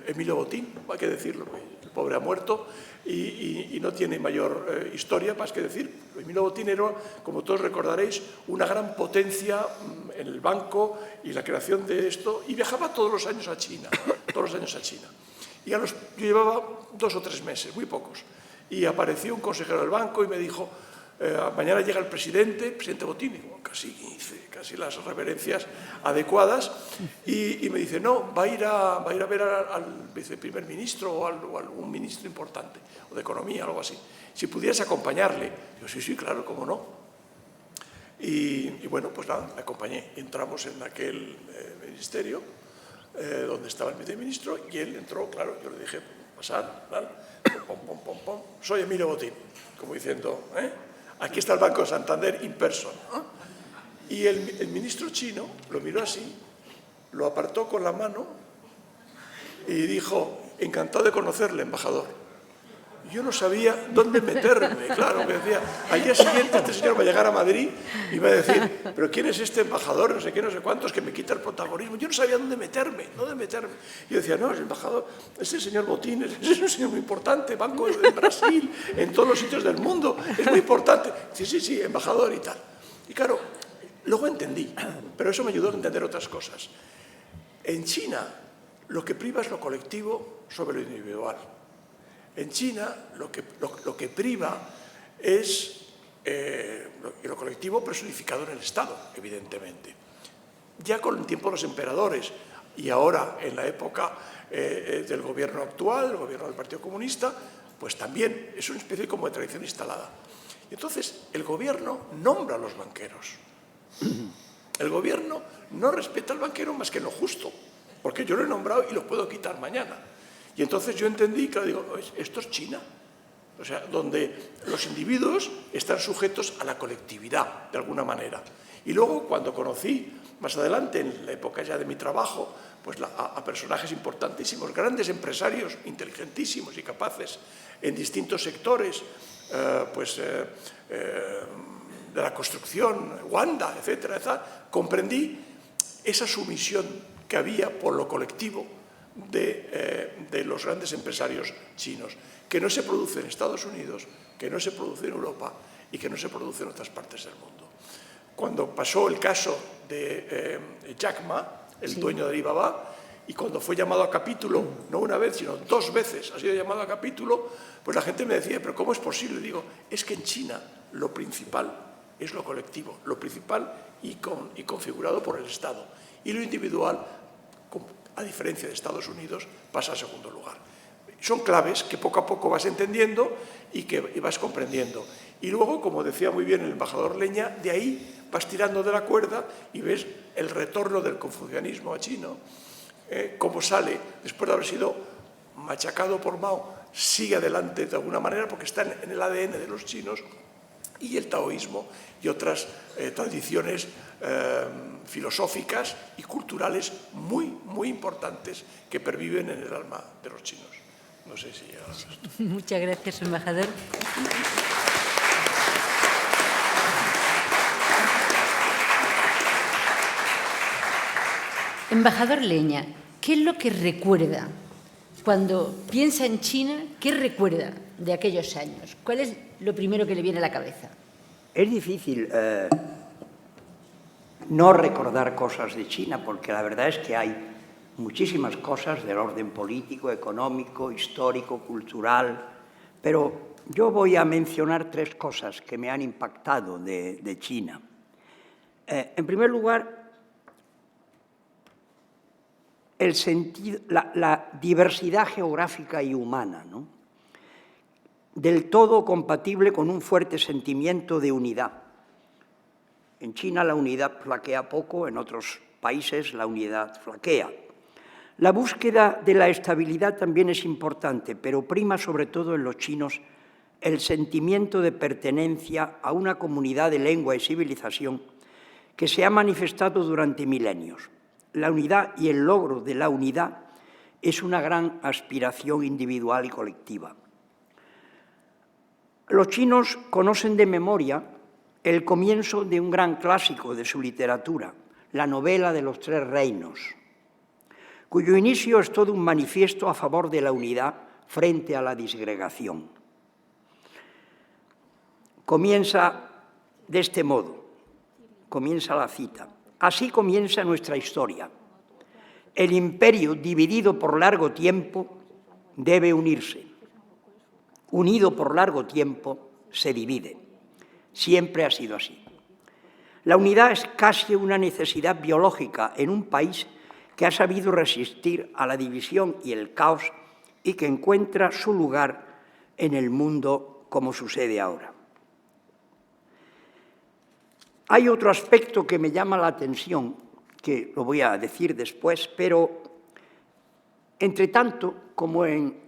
Emilio Botín, hay que decirlo, el pobre ha muerto y no tiene mayor historia más que decir. Emilio Botín era, como todos recordaréis, una gran potencia en el banco y la creación de esto, y viajaba todos los años a China, Y yo llevaba 2 o 3 meses, muy pocos, y apareció un consejero del banco y me dijo, mañana llega el presidente Botín, y casi las reverencias adecuadas, y me dice, no, va a ir a ver al viceprimer ministro o a algún ministro importante, o de Economía, algo así. Si pudieras acompañarle. Digo, sí, claro, cómo no. Y bueno, pues nada, me acompañé. Entramos en aquel ministerio donde estaba el viceministro, y él entró, claro, yo le dije, pasar, pom. Soy Emilio Botín, como diciendo, aquí está el Banco de Santander in person. Y el ministro chino lo miró así, lo apartó con la mano y dijo, encantado de conocerle, embajador. Yo no sabía dónde meterme, claro, me decía, al día siguiente este señor va a llegar a Madrid y va a decir, pero ¿quién es este embajador? No sé qué, no sé cuántos, que me quita el protagonismo. Yo no sabía dónde meterme. Yo decía, no, es el embajador, es el señor Botín, es un señor muy importante, Banco de Brasil, en todos los sitios del mundo, es muy importante. Sí, embajador y tal. Y claro, luego entendí, pero eso me ayudó a entender otras cosas. En China, lo que priva es lo colectivo sobre lo individual. En China, lo que priva es lo colectivo personificado en el Estado, evidentemente. Ya con el tiempo de los emperadores y ahora en la época del gobierno actual, del gobierno del Partido Comunista, pues también es una especie como de tradición instalada. Y entonces, el gobierno nombra a los banqueros. El gobierno no respeta al banquero más que en lo justo, porque yo lo he nombrado y lo puedo quitar mañana. Y entonces yo entendí, claro, digo, esto es China, o sea, donde los individuos están sujetos a la colectividad, de alguna manera. Y luego, cuando conocí, más adelante, en la época ya de mi trabajo, pues a personajes importantísimos, grandes empresarios, inteligentísimos y capaces, en distintos sectores, de la construcción, Wanda, etcétera, comprendí esa sumisión que había por lo colectivo de los grandes empresarios chinos, que no se produce en Estados Unidos, que no se produce en Europa y que no se produce en otras partes del mundo. Cuando pasó el caso de Jack Ma, el dueño de Alibaba, y cuando fue llamado a capítulo, no una vez, sino 2 veces ha sido llamado a capítulo, pues la gente me decía, ¿pero cómo es posible? Digo, es que en China lo principal es lo colectivo, lo principal y configurado por el Estado. Y lo individual, a diferencia de Estados Unidos, pasa a segundo lugar. Son claves que poco a poco vas entendiendo y que vas comprendiendo. Y luego, como decía muy bien el embajador Leña, de ahí vas tirando de la cuerda y ves el retorno del confucianismo a chino, cómo sale, después de haber sido machacado por Mao, sigue adelante de alguna manera porque está en el ADN de los chinos, y el taoísmo y otras tradiciones filosóficas y culturales muy importantes que perviven en el alma de los chinos. No sé si llega a esto. Muchas gracias, embajador. Embajador Leña, ¿qué es lo que recuerda cuando piensa en China? ¿Qué recuerda de aquellos años? ¿Cuál es lo primero que le viene a la cabeza? Es difícil no recordar cosas de China, porque la verdad es que hay muchísimas cosas del orden político, económico, histórico, cultural, pero yo voy a mencionar 3 cosas que me han impactado de China. En primer lugar, la diversidad geográfica y humana, ¿no? Del todo compatible con un fuerte sentimiento de unidad. En China la unidad flaquea poco, en otros países la unidad flaquea. La búsqueda de la estabilidad también es importante, pero prima sobre todo en los chinos el sentimiento de pertenencia a una comunidad de lengua y civilización que se ha manifestado durante milenios. La unidad y el logro de la unidad es una gran aspiración individual y colectiva. Los chinos conocen de memoria el comienzo de un gran clásico de su literatura, la novela de los 3 reinos, cuyo inicio es todo un manifiesto a favor de la unidad frente a la disgregación. Comienza de este modo, comienza la cita. Así comienza nuestra historia. El imperio dividido por largo tiempo debe unirse. Unido por largo tiempo se divide. Siempre ha sido así. La unidad es casi una necesidad biológica en un país que ha sabido resistir a la división y el caos y que encuentra su lugar en el mundo como sucede ahora. Hay otro aspecto que me llama la atención, que lo voy a decir después, pero entre tanto, como en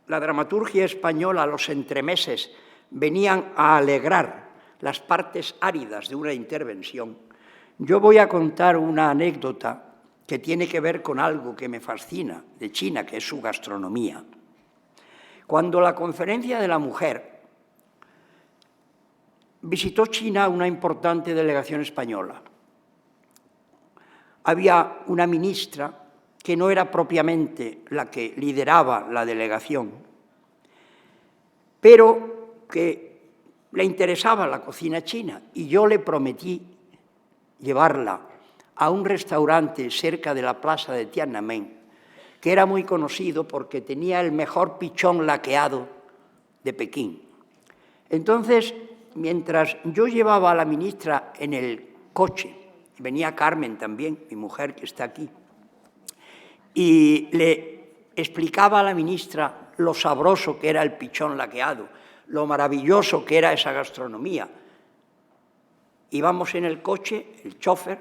la dramaturgia española los entremeses venían a alegrar las partes áridas de una intervención, yo voy a contar una anécdota que tiene que ver con algo que me fascina de China, que es su gastronomía. Cuando la Conferencia de la Mujer visitó China una importante delegación española, había una ministra que no era propiamente la que lideraba la delegación, pero que le interesaba la cocina china, y yo le prometí llevarla a un restaurante cerca de la plaza de Tiananmen, que era muy conocido porque tenía el mejor pichón laqueado de Pekín. Entonces, mientras yo llevaba a la ministra en el coche, venía Carmen también, mi mujer que está aquí, y le explicaba a la ministra lo sabroso que era el pichón laqueado, lo maravilloso que era esa gastronomía. Íbamos en el coche, el chofer,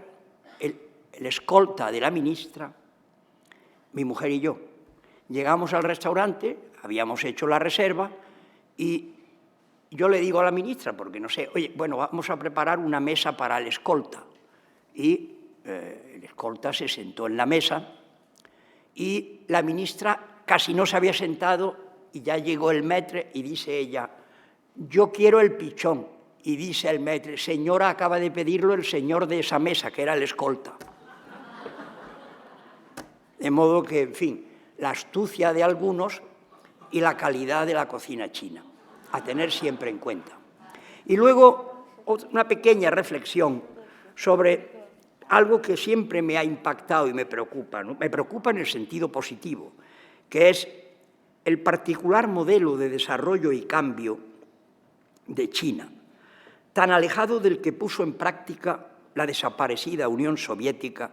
el escolta de la ministra, mi mujer y yo. Llegamos al restaurante, habíamos hecho la reserva y yo le digo a la ministra, porque no sé, oye, bueno, vamos a preparar una mesa para el escolta. Y el escolta se sentó en la mesa y la ministra casi no se había sentado y ya llegó el maître y dice ella, yo quiero el pichón. Y dice el maître, señora, acaba de pedirlo el señor de esa mesa, que era el escolta. De modo que, en fin, la astucia de algunos y la calidad de la cocina china, a tener siempre en cuenta. Y luego, una pequeña reflexión sobre algo que siempre me ha impactado y me preocupa, ¿no? Me preocupa en el sentido positivo, que es el particular modelo de desarrollo y cambio de China, tan alejado del que puso en práctica la desaparecida Unión Soviética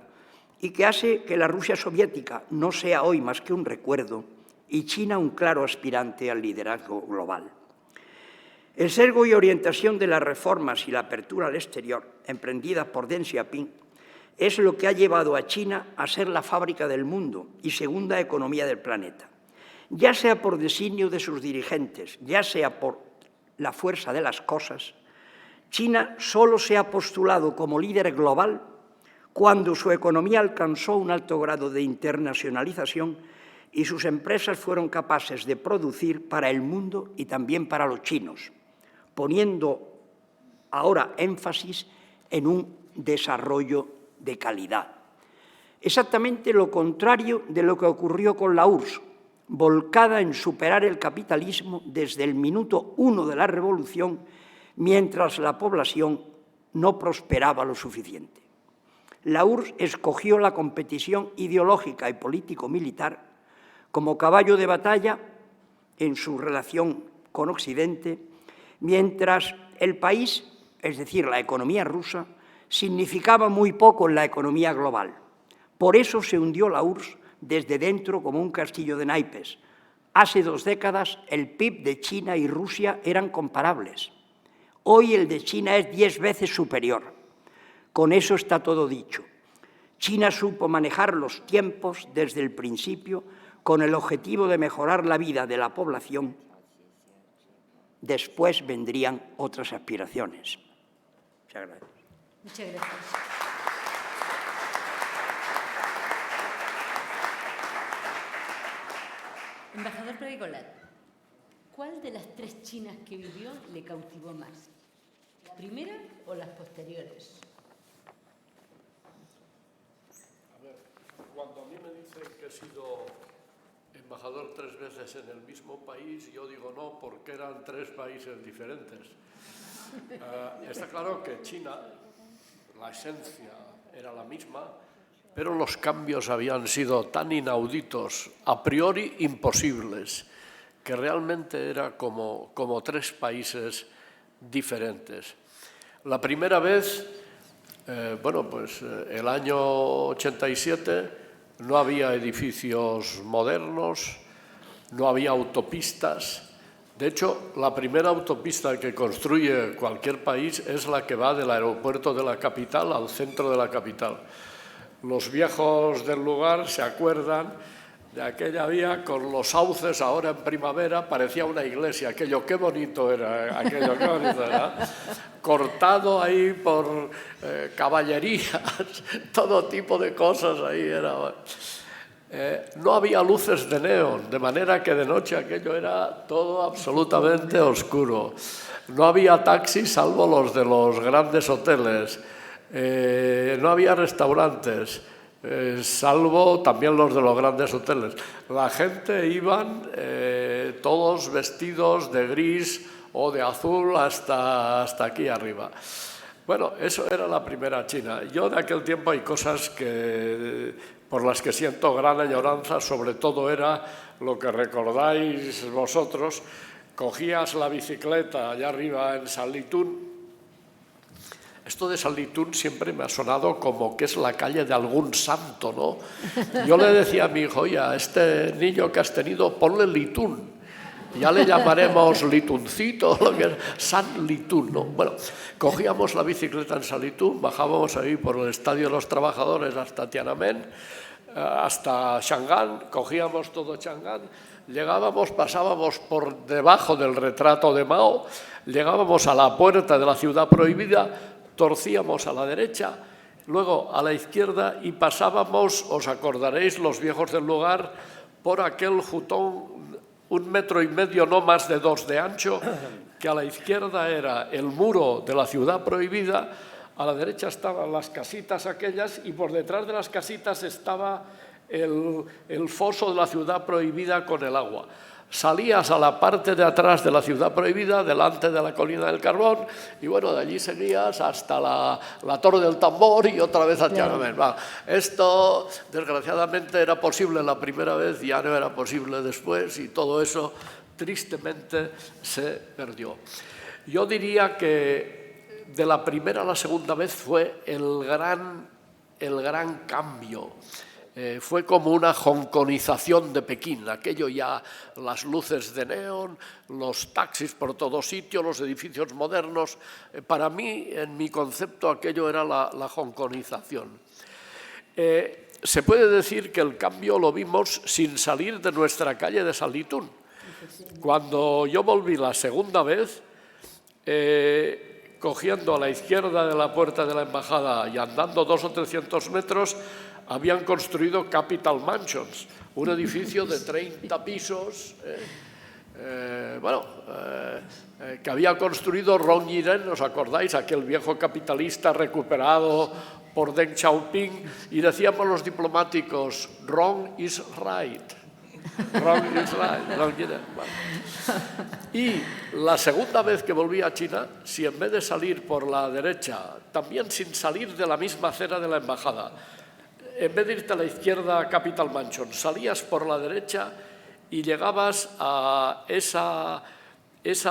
y que hace que la Rusia soviética no sea hoy más que un recuerdo y China un claro aspirante al liderazgo global. El sesgo y orientación de las reformas y la apertura al exterior emprendida por Deng Xiaoping es lo que ha llevado a China a ser la fábrica del mundo y segunda economía del planeta. Ya sea por designio de sus dirigentes, ya sea por la fuerza de las cosas, China solo se ha postulado como líder global cuando su economía alcanzó un alto grado de internacionalización y sus empresas fueron capaces de producir para el mundo y también para los chinos, poniendo ahora énfasis en un desarrollo de calidad. Exactamente lo contrario de lo que ocurrió con la URSS, volcada en superar el capitalismo desde el minuto 1 de la revolución, mientras la población no prosperaba lo suficiente. La URSS escogió la competición ideológica y político-militar como caballo de batalla en su relación con Occidente, mientras el país, es decir, la economía rusa, significaba muy poco en la economía global. Por eso se hundió la URSS desde dentro como un castillo de naipes. Hace 2 décadas el PIB de China y Rusia eran comparables. Hoy el de China es 10 veces superior. Con eso está todo dicho. China supo manejar los tiempos desde el principio con el objetivo de mejorar la vida de la población. Después vendrían otras aspiraciones. Muchas gracias. Muchas gracias. Embajador Predicolat, ¿cuál de las 3 Chinas que vivió le cautivó más? ¿La primera o las posteriores? A ver, cuando a mí me dicen que he sido embajador 3 veces en el mismo país, yo digo no, porque eran 3 países diferentes. Está claro que China, la esencia era la misma, pero los cambios habían sido tan inauditos, a priori imposibles, que realmente era como 3 países diferentes. La primera vez, el año 87, no había edificios modernos, no había autopistas. De hecho, la primera autopista que construye cualquier país es la que va del aeropuerto de la capital al centro de la capital. Los viejos del lugar se acuerdan de aquella vía con los sauces, ahora en primavera parecía una iglesia. Aquello, qué bonito era, qué bonito era. Cortado ahí por caballerías, todo tipo de cosas ahí era. No había luces de neón, de manera que de noche aquello era todo absolutamente oscuro. No había taxis salvo los de los grandes hoteles. No había restaurantes, salvo también los de los grandes hoteles. La gente iban todos vestidos de gris o de azul hasta aquí arriba. Bueno, eso era la primera China. Yo de aquel tiempo hay cosas por las que siento gran añoranza, sobre todo era lo que recordáis vosotros. Cogías la bicicleta allá arriba en Sanlitun. Esto de Sanlitun siempre me ha sonado como que es la calle de algún santo, ¿no? Yo le decía a mi hijo, oye, a este niño que has tenido, ponle Litún. Ya le llamaremos Lituncito, lo que es Sanlitun, ¿no? Bueno, cogíamos la bicicleta en Sanlitun, bajábamos ahí por el Estadio de los Trabajadores hasta Tiananmen, hasta Chang'an, cogíamos todo Chang'an, llegábamos, pasábamos por debajo del retrato de Mao, llegábamos a la puerta de la Ciudad Prohibida, torcíamos a la derecha, luego a la izquierda y pasábamos, os acordaréis los viejos del lugar, por aquel jutón 1,5 metros, no más de 2 de ancho, que a la izquierda era el muro de la Ciudad Prohibida, a la derecha estaban las casitas aquellas y por detrás de las casitas estaba el foso de la Ciudad Prohibida con el agua. Salías a la parte de atrás de la Ciudad Prohibida, delante de la Colina del Carbón, y bueno, de allí seguías hasta la Torre del Tambor y otra vez a Tiananmen. Esto, desgraciadamente, era posible la primera vez, ya no era posible después, y todo eso, tristemente, se perdió. Yo diría que de la primera a la segunda vez fue el gran cambio. Fue como una hongkonización de Pekín, aquello ya, las luces de neón, los taxis por todo sitio, los edificios modernos. Para mí, en mi concepto, aquello era la hongkonización. Se puede decir que el cambio lo vimos sin salir de nuestra calle de Sanlitun. Cuando yo volví la segunda vez, cogiendo a la izquierda de la puerta de la embajada y andando 200 o 300 metros, habían construido Capital Mansions, un edificio de 30 pisos, que había construido Rong Yiren, ¿os acordáis? Aquel viejo capitalista recuperado por Deng Xiaoping, y decíamos los diplomáticos, wrong is right. Wrong is right. Rong Yiren. Bueno. Y la segunda vez que volví a China, si en vez de salir por la derecha, también sin salir de la misma acera de la embajada, en vez de irte a la izquierda a Capital Mansion, salías por la derecha y llegabas a esa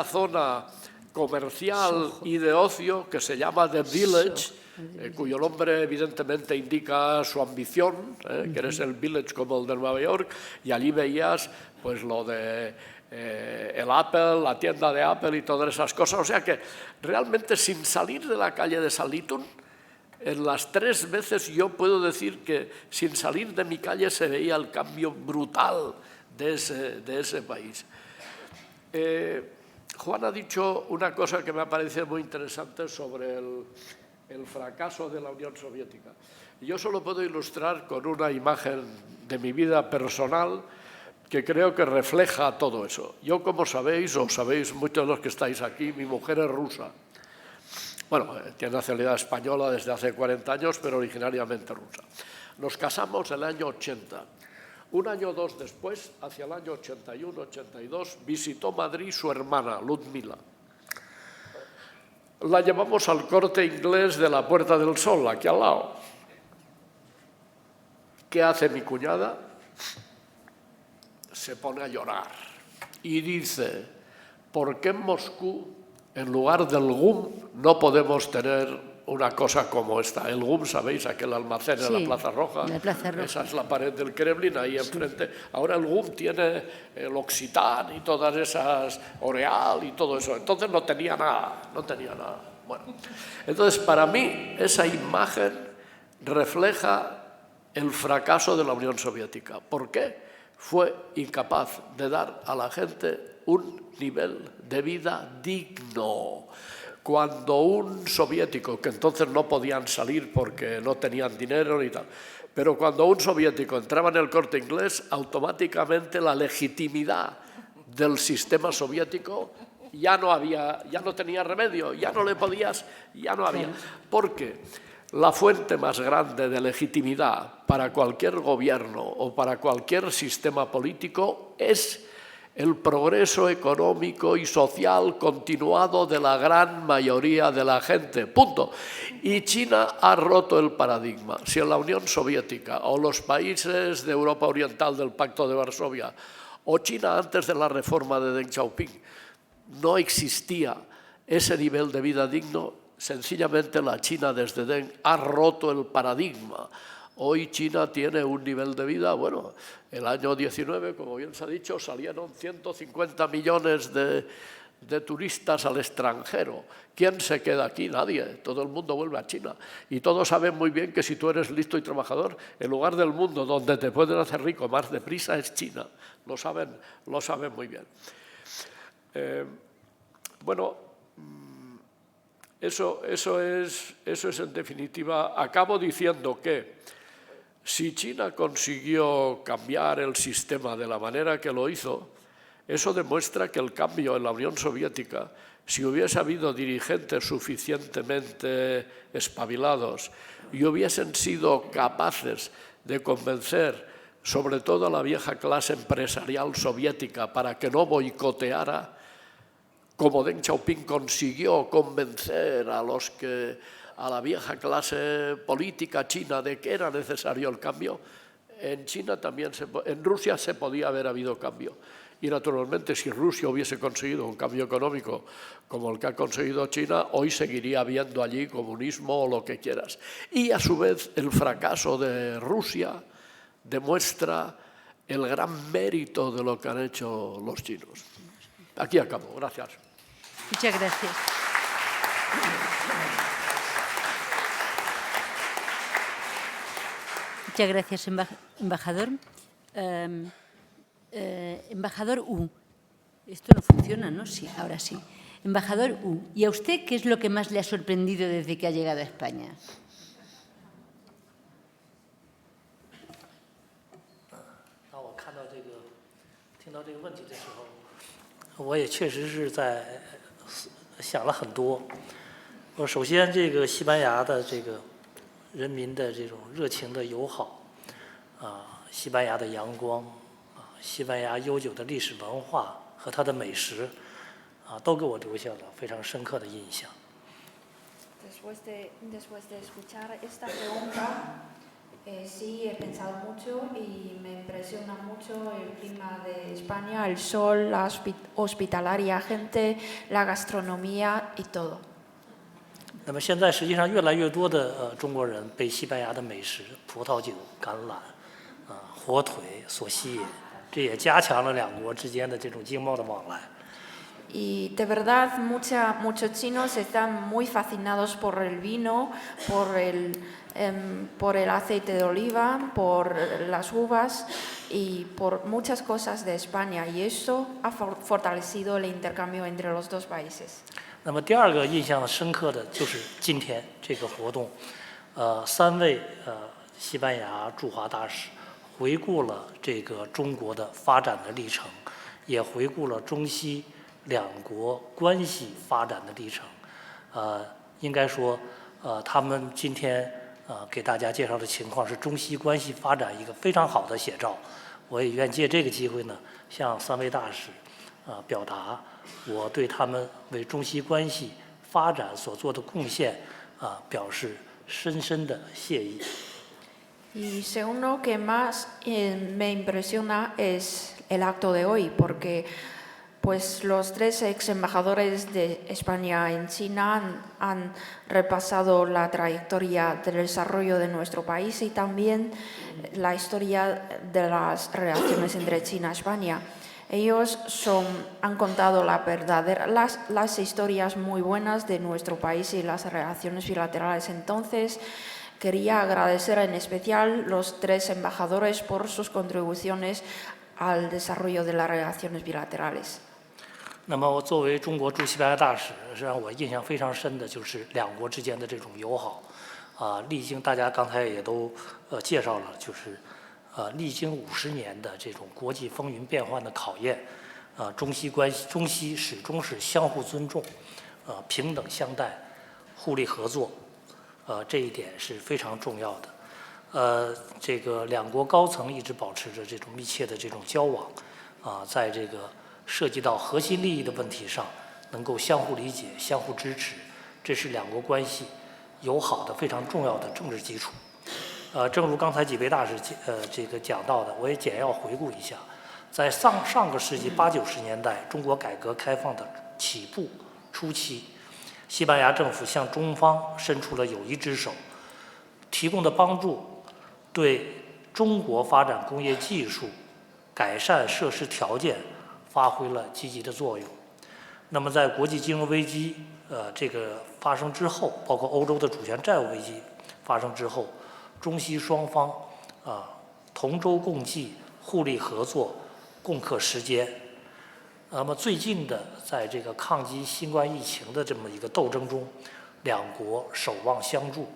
zona comercial y de ocio que se llama The Village, cuyo nombre evidentemente indica su ambición, que eres el Village como el de Nueva York, y allí veías pues lo de el Apple, la tienda de Apple y todas esas cosas. O sea que realmente sin salir de la calle de Sanlitun, en las 3 veces yo puedo decir que sin salir de mi calle se veía el cambio brutal de ese país. Juan ha dicho una cosa que me ha parecido muy interesante sobre el fracaso de la Unión Soviética. Yo solo puedo ilustrar con una imagen de mi vida personal que creo que refleja todo eso. Yo, como sabéis, o sabéis muchos de los que estáis aquí, mi mujer es rusa. Bueno, tiene nacionalidad española desde hace 40 años, pero originariamente rusa. Nos casamos en el año 80. Un año o 2 después, hacia el año 81-82, visitó Madrid su hermana, Ludmila. La llevamos al Corte Inglés de la Puerta del Sol, aquí al lado. ¿Qué hace mi cuñada? Se pone a llorar y dice, ¿por qué en Moscú En lugar del GUM no podemos tener una cosa como esta. El GUM, ¿sabéis? Aquel almacén en la Plaza Roja. La Plaza Roja. Esa es la pared del Kremlin, ahí enfrente. Ahora el GUM tiene el Occitan y todas esas, Oreal y todo eso. Entonces no tenía nada. Bueno, entonces para mí esa imagen refleja el fracaso de la Unión Soviética. ¿Por qué? Fue incapaz de dar a la gente un nivel de vida digno. Cuando un soviético, que entonces no podían salir porque no tenían dinero ni tal, pero cuando un soviético entraba en el Corte Inglés, automáticamente la legitimidad del sistema soviético ya no tenía remedio, ya no había. Porque la fuente más grande de legitimidad para cualquier gobierno o para cualquier sistema político es el progreso económico y social continuado de la gran mayoría de la gente. Punto. Y China ha roto el paradigma. Si en la Unión Soviética o los países de Europa Oriental del Pacto de Varsovia o China antes de la reforma de Deng Xiaoping no existía ese nivel de vida digno, sencillamente la China desde Deng ha roto el paradigma. Hoy China tiene un nivel de vida, bueno, el año 19, como bien se ha dicho, salieron 150 millones de turistas al extranjero. ¿Quién se queda aquí? Nadie. Todo el mundo vuelve a China. Y todos saben muy bien que si tú eres listo y trabajador, el lugar del mundo donde te pueden hacer rico más deprisa es China. Lo saben muy bien. Bueno, eso es en definitiva. Acabo diciendo que si China consiguió cambiar el sistema de la manera que lo hizo, eso demuestra que el cambio en la Unión Soviética, si hubiese habido dirigentes suficientemente espabilados y hubiesen sido capaces de convencer sobre todo a la vieja clase empresarial soviética para que no boicoteara, como Deng Xiaoping consiguió convencer a la vieja clase política china de que era necesario el cambio, en China también en Rusia se podía haber habido cambio. Y naturalmente si Rusia hubiese conseguido un cambio económico como el que ha conseguido China, hoy seguiría habiendo allí comunismo o lo que quieras. Y a su vez el fracaso de Rusia demuestra el gran mérito de lo que han hecho los chinos. Aquí acabo. Gracias. Muchas gracias. Muchas gracias, embajador. Embajador Wu. Esto no funciona, ¿no? Sí, ahora sí. Embajador Wu, ¿y a usted qué es lo que más le ha sorprendido desde que ha llegado a España? 当我听到这个问题的时候，我也确实是在想了很多。首先，这个西班牙的这个人民的这种热情的友好，西班牙的阳光，西班牙悠久的历史文化和它的美食，都给我留下了非常深刻的印象。Después de escuchar esta pregunta, sí, he pensado mucho y me impresiona mucho el clima de España, el sol, la hospitalaria gente, la gastronomía y todo. 那么现在实际上越来越多的中国人被西班牙的美食、葡萄酒、橄榄、火腿所吸引，这也加强了两国之间的这种经贸的往来。 Y de verdad, muchos chinos están muy fascinados por el vino, por el aceite de oliva, por las uvas y por muchas cosas de España. Y eso ha fortalecido el intercambio entre los dos países. 那么第二个印象深刻的就是今天这个活动，3位西班牙驻华大使回顾了这个中国的发展的历程，也回顾了中西两国关系发展的历程。应该说，他们今天给大家介绍的情况是中西关系发展一个非常好的写照。我也愿借这个机会呢，向3位大使表达我对他们为中西关系发展所做的贡献表示深深的谢意。 Y segundo que más me impresiona es el acto de hoy, porque pues los 3 ex embajadores de España en China han repasado la trayectoria del desarrollo de nuestro país y también la historia de las relaciones entre China y España. Ellos han contado las historias muy buenas de nuestro país y las relaciones bilaterales. Entonces, quería agradecer en especial a los 3 embajadores por sus contribuciones al desarrollo de las relaciones bilaterales. 那么，我作为中国驻西班牙大使，实际上我印象非常深的就是两国之间的这种友好，历经大家刚才也都介绍了，就是历经50年的这种国际风云变幻的考验，中西始终是相互尊重，平等相待，互利合作，这一点是非常重要的。这个两国高层一直保持着这种密切的这种交往，在这个涉及到核心利益的问题上，能够相互理解、相互支持，这是两国关系友好的非常重要的政治基础。正如刚才几位大使这个讲到的，我也简要回顾一下，在上个世纪80、90年代，中国改革开放的起步初期，西班牙政府向中方伸出了友谊之手，提供的帮助对中国发展工业技术、改善设施条件发挥了积极的作用。那么，在国际金融危机这个发生之后，包括欧洲的主权债务危机发生之后，中西双方同舟共济、互利合作、共克时艰。那么最近的，在这个抗击新冠疫情的这么一个斗争中，两国守望相助，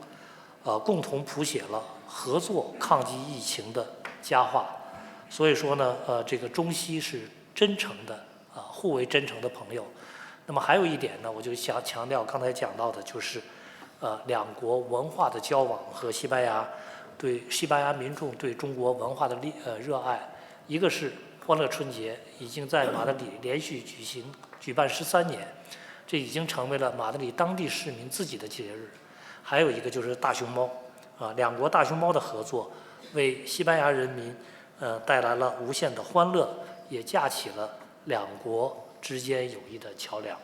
共同谱写了合作抗击疫情的佳话。所以说呢，这个中西是真诚的互为真诚的朋友。那么还有一点呢，我就想强调刚才讲到的，就是两国文化的交往和西班牙民众对中国文化的热爱。一个是欢乐春节已经在马德里连续举办13年，这已经成为了马德里当地市民自己的节日。还有一个就是大熊猫，两国大熊猫的合作为西班牙人民带来了无限的欢乐，也架起了两国之间友谊的桥梁。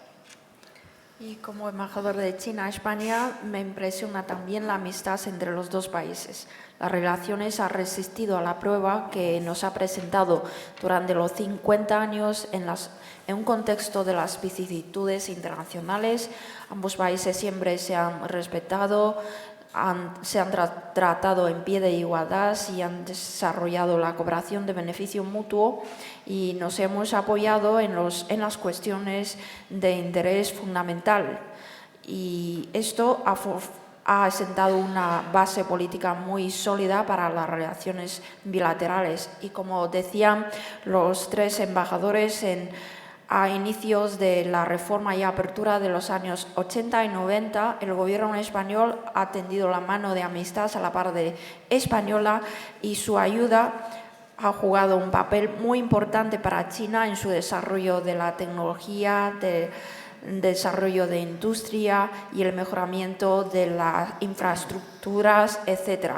Y como embajador de China a España, me impresiona también la amistad entre los 2 países. Las relaciones han resistido a la prueba que nos ha presentado durante los 50 años en un contexto de las vicisitudes internacionales. Ambos países siempre se han respetado, se han tratado en pie de igualdad y han desarrollado la cooperación de beneficio mutuo y nos hemos apoyado en las cuestiones de interés fundamental. Y esto ha sentado una base política muy sólida para las relaciones bilaterales. Y como decían los 3 embajadores a inicios de la reforma y apertura de los años 80 y 90, el gobierno español ha tendido la mano de amistad a la parte española y su ayuda ha jugado un papel muy importante para China en su desarrollo de la tecnología, desarrollo de industria y el mejoramiento de las infraestructuras, etc.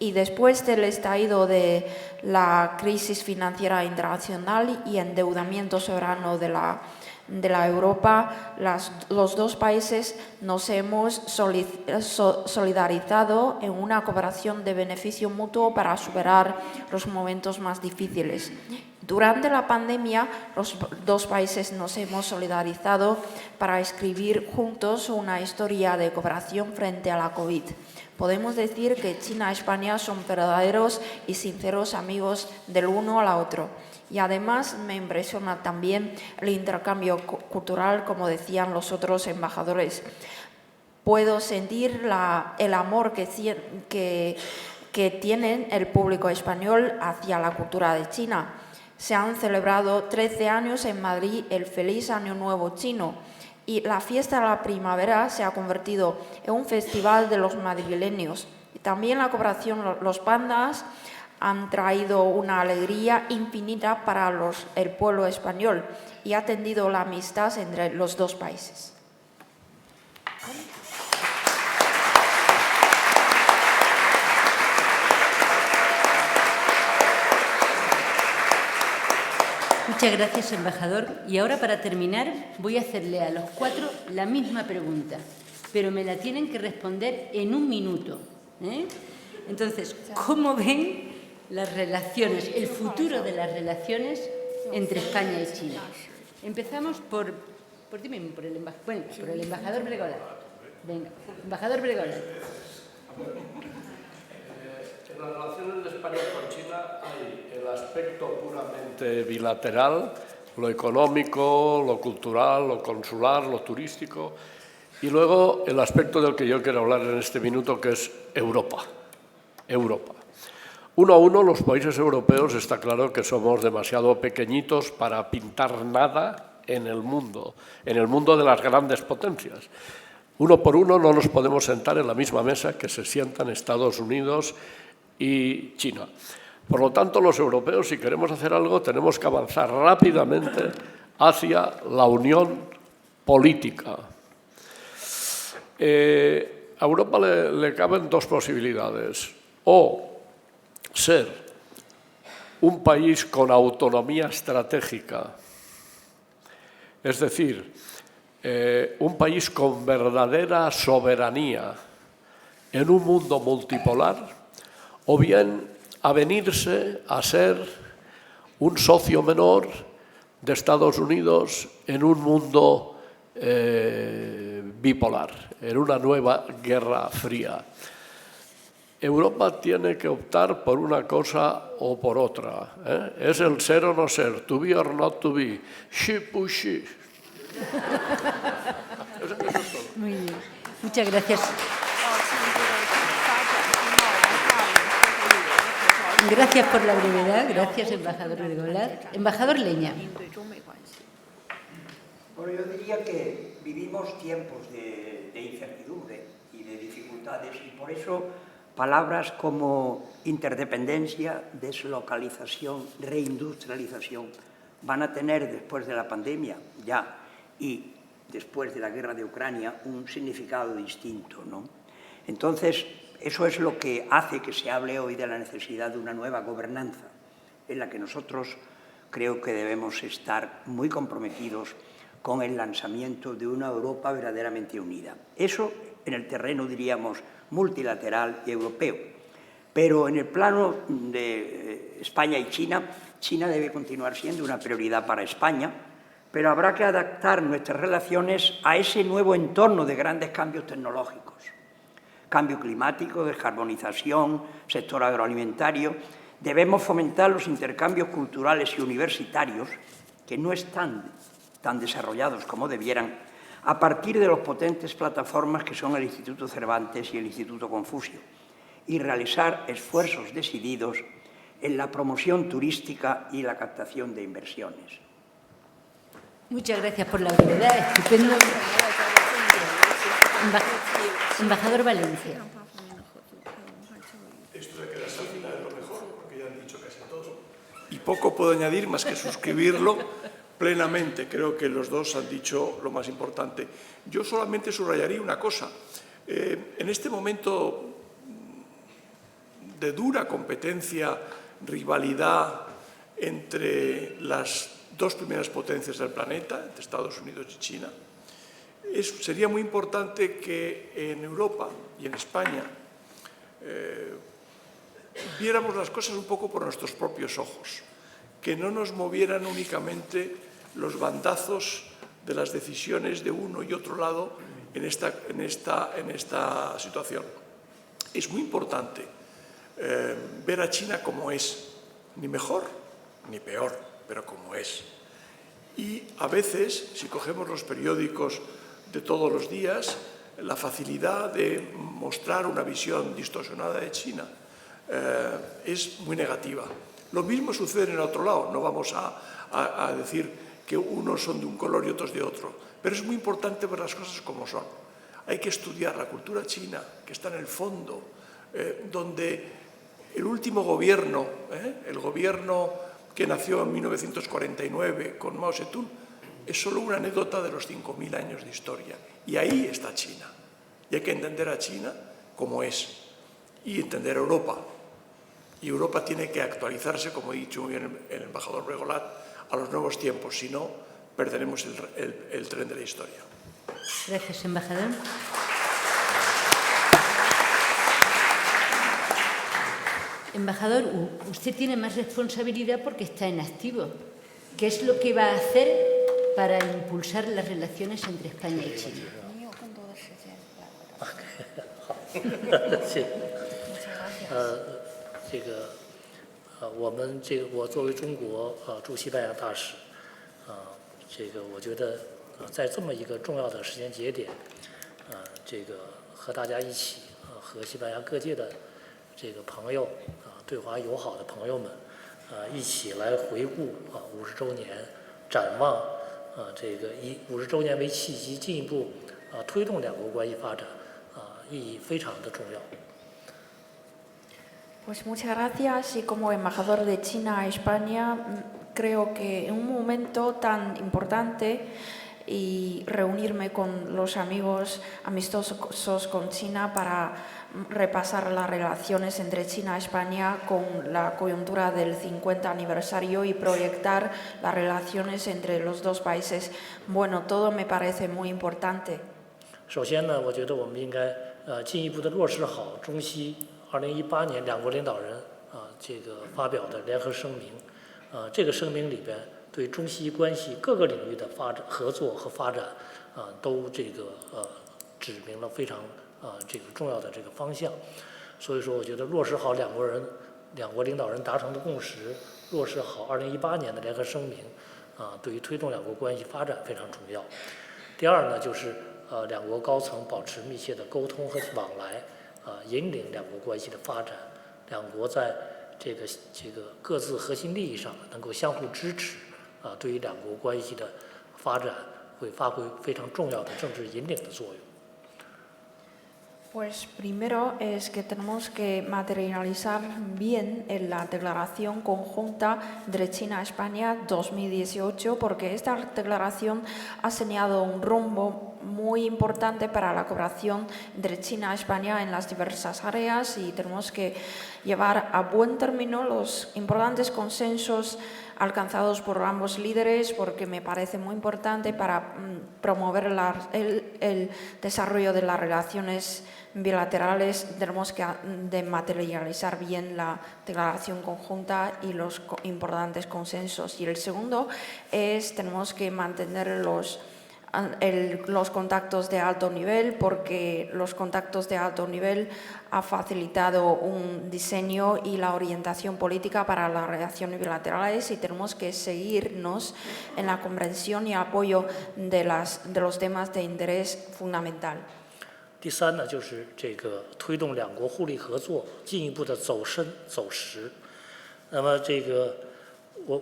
Y después del estallido de la crisis financiera internacional y endeudamiento soberano de la Europa, los 2 países nos hemos solidarizado en una cooperación de beneficio mutuo para superar los momentos más difíciles. Durante la pandemia, los 2 países nos hemos solidarizado para escribir juntos una historia de cooperación frente a la COVID. Podemos decir que China y España son verdaderos y sinceros amigos del uno al otro. Y además me impresiona también el intercambio cultural, como decían los otros embajadores. Puedo sentir el amor que tiene el público español hacia la cultura de China. Se han celebrado 13 años en Madrid el Feliz Año Nuevo Chino y la fiesta de la primavera se ha convertido en un festival de los madrileños. Y también la cooperación, los pandas han traído una alegría infinita para el pueblo español y ha tendido la amistad entre los 2 países. Muchas gracias, embajador. Y ahora, para terminar, voy a hacerle a los 4 la misma pregunta, pero me la tienen que responder en 1 minuto. Entonces, ¿cómo ven las relaciones, el futuro de las relaciones entre España y China? Empezamos por ti mismo, por el embajador Bregolá. Venga, embajador Bregolá. En las relaciones de España con China hay el aspecto puramente bilateral, lo económico, lo cultural, lo consular, lo turístico, y luego el aspecto del que yo quiero hablar en este minuto, que es Europa. Uno a uno, los países europeos está claro que somos demasiado pequeñitos para pintar nada en el mundo de las grandes potencias. Uno por uno no nos podemos sentar en la misma mesa que se sientan Estados Unidos y China. Por lo tanto, los europeos, si queremos hacer algo, tenemos que avanzar rápidamente hacia la unión política. A Europa le caben 2 posibilidades: o ser un país con autonomía estratégica, es decir, un país con verdadera soberanía en un mundo multipolar, o bien avenirse a ser un socio menor de Estados Unidos en un mundo bipolar, en una nueva guerra fría. Europa tiene que optar por una cosa o por otra. Es el ser o no ser, to be or not to be, she push she. Eso es todo. Muy bien. Muchas gracias. Gracias por la brevedad. Gracias, embajador Bregolá. Embajador Leña. Bueno, yo diría que vivimos tiempos de incertidumbre y de dificultades, y por eso palabras como interdependencia, deslocalización, reindustrialización van a tener, después de la pandemia ya y después de la guerra de Ucrania, un significado distinto, ¿no? Entonces, eso es lo que hace que se hable hoy de la necesidad de una nueva gobernanza, en la que nosotros creo que debemos estar muy comprometidos con el lanzamiento de una Europa verdaderamente unida. Eso en el terreno, diríamos, multilateral y europeo. Pero en el plano de España y China, China debe continuar siendo una prioridad para España, pero habrá que adaptar nuestras relaciones a ese nuevo entorno de grandes cambios tecnológicos. Cambio climático, descarbonización, sector agroalimentario. Debemos fomentar los intercambios culturales y universitarios, que no están tan desarrollados como debieran, a partir de las potentes plataformas que son el Instituto Cervantes y el Instituto Confucio, y realizar esfuerzos decididos en la promoción turística y la captación de inversiones. Muchas gracias por la brevedad. Estupendo. Embajador Valencia. Esto de quedarse al final es lo mejor, porque ya han dicho casi todo. Y poco puedo añadir más que suscribirlo plenamente. Creo que los dos han dicho lo más importante. Yo solamente subrayaría una cosa. En este momento de dura competencia, rivalidad entre las 2 primeras potencias del planeta, entre Estados Unidos y China, sería muy importante que en Europa y en España viéramos las cosas un poco por nuestros propios ojos, que no nos movieran únicamente los bandazos de las decisiones de uno y otro lado en esta situación. Es muy importante ver a China como es, ni mejor ni peor, pero como es. Y a veces, si cogemos los periódicos de todos los días, la facilidad de mostrar una visión distorsionada de China es muy negativa. Lo mismo sucede en el otro lado, no vamos a decir que unos son de un color y otros de otro, pero es muy importante ver las cosas como son. Hay que estudiar la cultura china, que está en el fondo, donde el último gobierno, el gobierno que nació en 1949 con Mao Zedong, es solo una anécdota de los 5.000 años de historia. Y ahí está China. Y hay que entender a China como es. Y entender a Europa. Y Europa tiene que actualizarse, como ha dicho muy bien el embajador Bregolá, a los nuevos tiempos, si no, perderemos el tren de la historia. Gracias, embajador. Embajador, usted tiene más responsabilidad porque está en activo. ¿Qué es lo que va a hacer para impulsar las relaciones entre España y China? 是，我作为中国驻西班牙大使，我觉得在这么一个重要的时间节点，和大家一起和西班牙各界的朋友对华友好的朋友们一起来回顾50周年，展望以50周年为契机，进一步推动两国关系发展，意义非常的重要。 Pues muchas gracias y como embajador de China a España creo que en un momento tan importante y reunirme con los amigos amistosos con China para repasar las relaciones entre China y España con la coyuntura del 50 aniversario y proyectar las relaciones entre los dos países. Bueno, todo me parece muy importante. 首先呢，我觉得我们应该进一步的落实好中西2018年两国领导人发表的联合声明，这个声明里边对中西关系各个领域的合作和发展都指明了非常重要的方向。所以说，我觉得落实好两国领导人达成的共识，落实好2018年的联合声明，对于推动两国关系发展非常重要。第二呢，就是两国高层保持密切的沟通和往来。 引领两国关系的发展，两国在各自核心利益上能够相互支持，对于两国关系的发展会发挥非常重要的政治引领的作用。 Pues primero es que tenemos que materializar bien en la declaración conjunta entre China y España 2018, porque esta declaración ha señalado un rumbo muy importante para la cooperación entre China y España en las diversas áreas y tenemos que llevar a buen término los importantes consensos alcanzados por ambos líderes, porque me parece muy importante para promover el desarrollo de las relaciones bilaterales. Tenemos que materializar bien la declaración conjunta y los importantes consensos. Y el segundo es tenemos que mantener los contactos de alto nivel, porque los contactos de alto nivel ha facilitado un diseño y la orientación política para las relaciones bilaterales y tenemos que seguirnos en la comprensión y apoyo de los temas de interés fundamental. 第三呢，就是推动两国互利合作进一步的走深走实。那么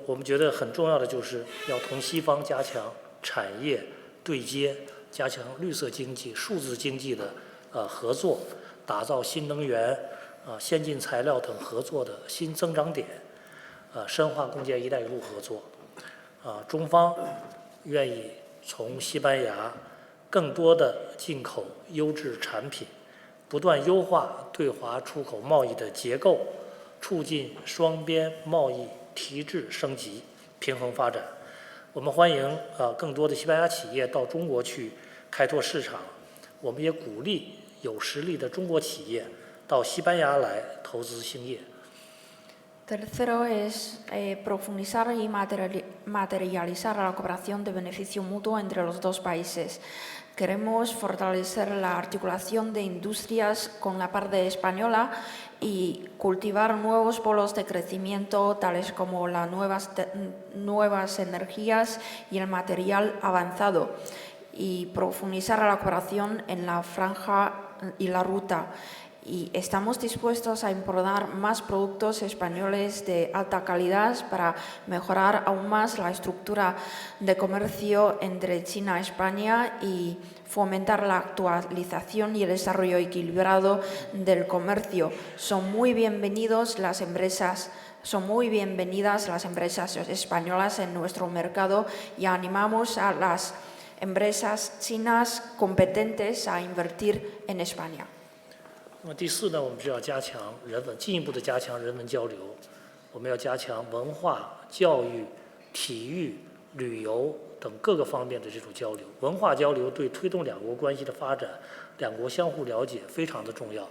我们觉得很重要的就是要同西方加强产业对接，加强绿色经济、数字经济的合作，打造新能源、先进材料等合作的新增长点，深化共建“一带一路”合作。中方愿意从西班牙更多的进口优质产品，不断优化对华出口贸易的结构，促进双边贸易提质升级，平衡发展。 我们欢迎更多的西班牙企业到中国去开拓市场，我们也鼓励有实力的中国企业到西班牙来投资兴业。 Tercero es profundizar y materializar la cooperación de beneficio mutuo entre los dos países. Queremos fortalecer la articulación de industrias con la parte española y cultivar nuevos polos de crecimiento, tales como las nuevas energías y el material avanzado, y profundizar la cooperación en la franja y la ruta. Y estamos dispuestos a importar más productos españoles de alta calidad para mejorar aún más la estructura de comercio entre China y España y fomentar la actualización y el desarrollo equilibrado del comercio. Son muy bienvenidas las empresas españolas en nuestro mercado y animamos a las empresas chinas competentes a invertir en España. 那么第四呢，我们是要进一步的加强人文交流，我们要加强文化、教育、体育、旅游等各个方面的这种交流。文化交流对推动两国关系的发展、两国相互了解非常的重要。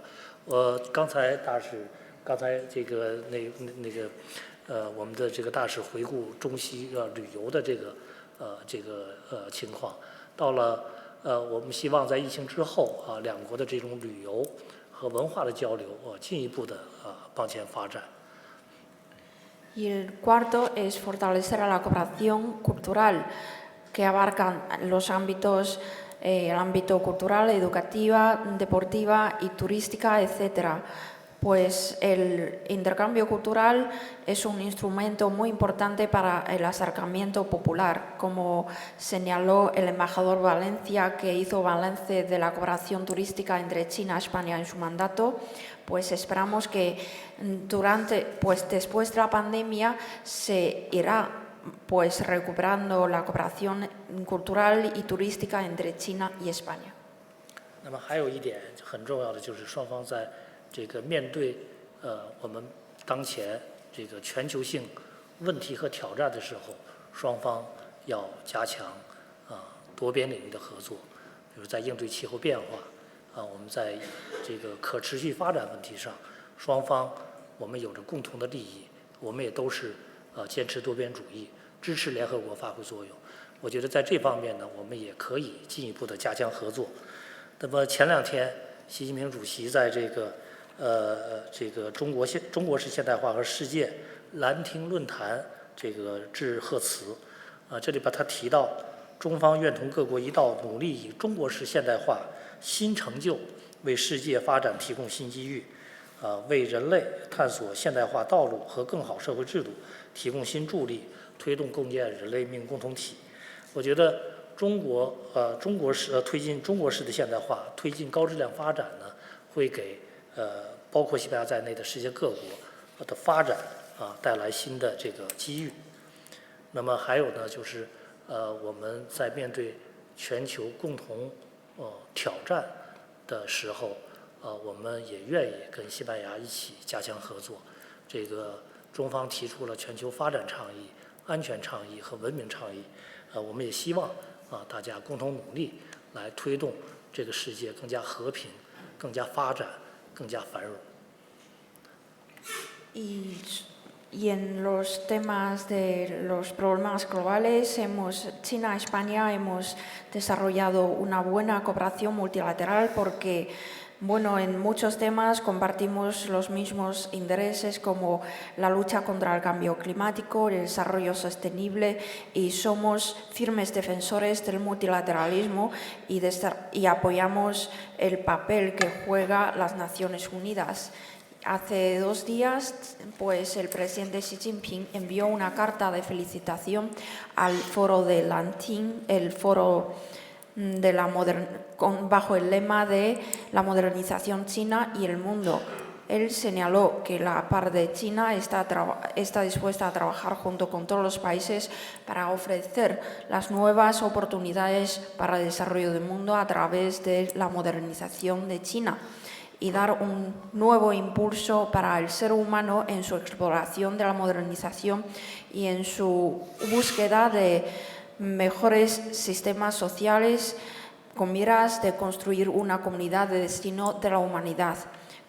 刚才这个我们的这个大使回顾中西旅游的这个情况，到了我们希望在疫情之后两国的这种旅游和文化的交流进一步的往前发展。Y el cuarto es fortalecer a la cooperación cultural, que abarcan los ámbitos, el ámbito cultural, educativa, deportiva y turística, etc. Pues el intercambio cultural es un instrumento muy importante para el acercamiento popular, como señaló el embajador Valencia, que hizo balance de la cooperación turística entre China y España en su mandato. Pues esperamos que después de la pandemia se irá pues recuperando la cooperación cultural y turística entre China y España. 那么还有一点很重要的就是双方在这个面对我们当前这个全球性问题和挑战的时候，双方要加强多边领域的合作，比如在应对气候变化我们在这个可持续发展问题上，双方我们有着共同的利益，我们也都是坚持多边主义，支持联合国发挥作用。我觉得在这方面呢，我们也可以进一步的加强合作。那么前2天，习近平主席在这个中国式现代化和世界兰亭论坛这个致贺词这里把他提到，中方愿同各国一道努力以中国式现代化新成就为世界发展提供新机遇，为人类探索现代化道路和更好社会制度提供新助力，推动构建人类命运共同体。我觉得中国式推进中国式的现代化，推进高质量发展呢，会给包括西班牙在内的世界各国的发展带来新的这个机遇。那么还有呢，就是我们在面对全球共同挑战的时候，我们也愿意跟西班牙一起加强合作。这个中方提出了全球发展倡议、安全倡议和文明倡议，我们也希望大家共同努力来推动这个世界更加和平、更加发展、更加繁荣。Y en los temas de los problemas globales, China y España hemos desarrollado una buena cooperación multilateral porque, bueno, en muchos temas compartimos los mismos intereses como la lucha contra el cambio climático, el desarrollo sostenible y somos firmes defensores del multilateralismo y apoyamos el papel que juegan las Naciones Unidas. Hace 2 días, pues el presidente Xi Jinping envió una carta de felicitación al foro de Lantín, el foro bajo el lema de la modernización china y el mundo. Él señaló que la par de China está dispuesta a trabajar junto con todos los países para ofrecer las nuevas oportunidades para el desarrollo del mundo a través de la modernización de China y dar un nuevo impulso para el ser humano en su exploración de la modernización y en su búsqueda de mejores sistemas sociales con miras de construir una comunidad de destino de la humanidad.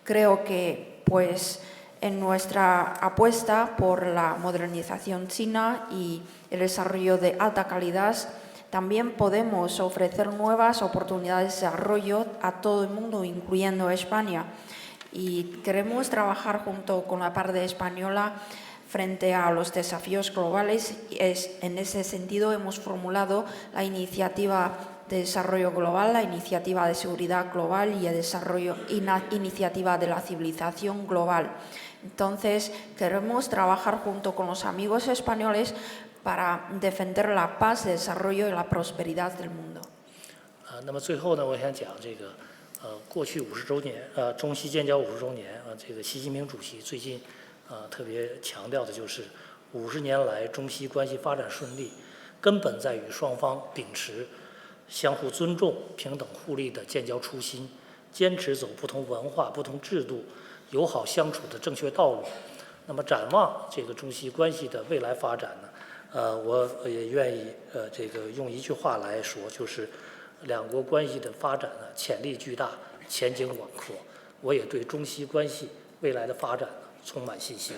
Creo que, pues, en nuestra apuesta por la modernización china y el desarrollo de alta calidad, también podemos ofrecer nuevas oportunidades de desarrollo a todo el mundo, incluyendo España. Y queremos trabajar junto con la parte española frente a los desafíos globales. En ese sentido hemos formulado la iniciativa de desarrollo global, la iniciativa de seguridad global y el iniciativa de la civilización global. Entonces, queremos trabajar junto con los amigos españoles para defender la paz, el desarrollo y la prosperidad del mundo. 那么最后呢，我想讲这个过去50周年，中西建交50周年这个习近平主席最近特别强调的就是50年来中西关系发展顺利，根本在于双方秉持相互尊重、平等互利的建交初心，坚持走不同文化、不同制度、友好相处的正确道路。那么展望这个中西关系的未来发展呢，我也愿意这个用一句话来说，就是两国关系的发展呢潜力巨大，前景广阔。我也对中西关系未来的发展充满信心。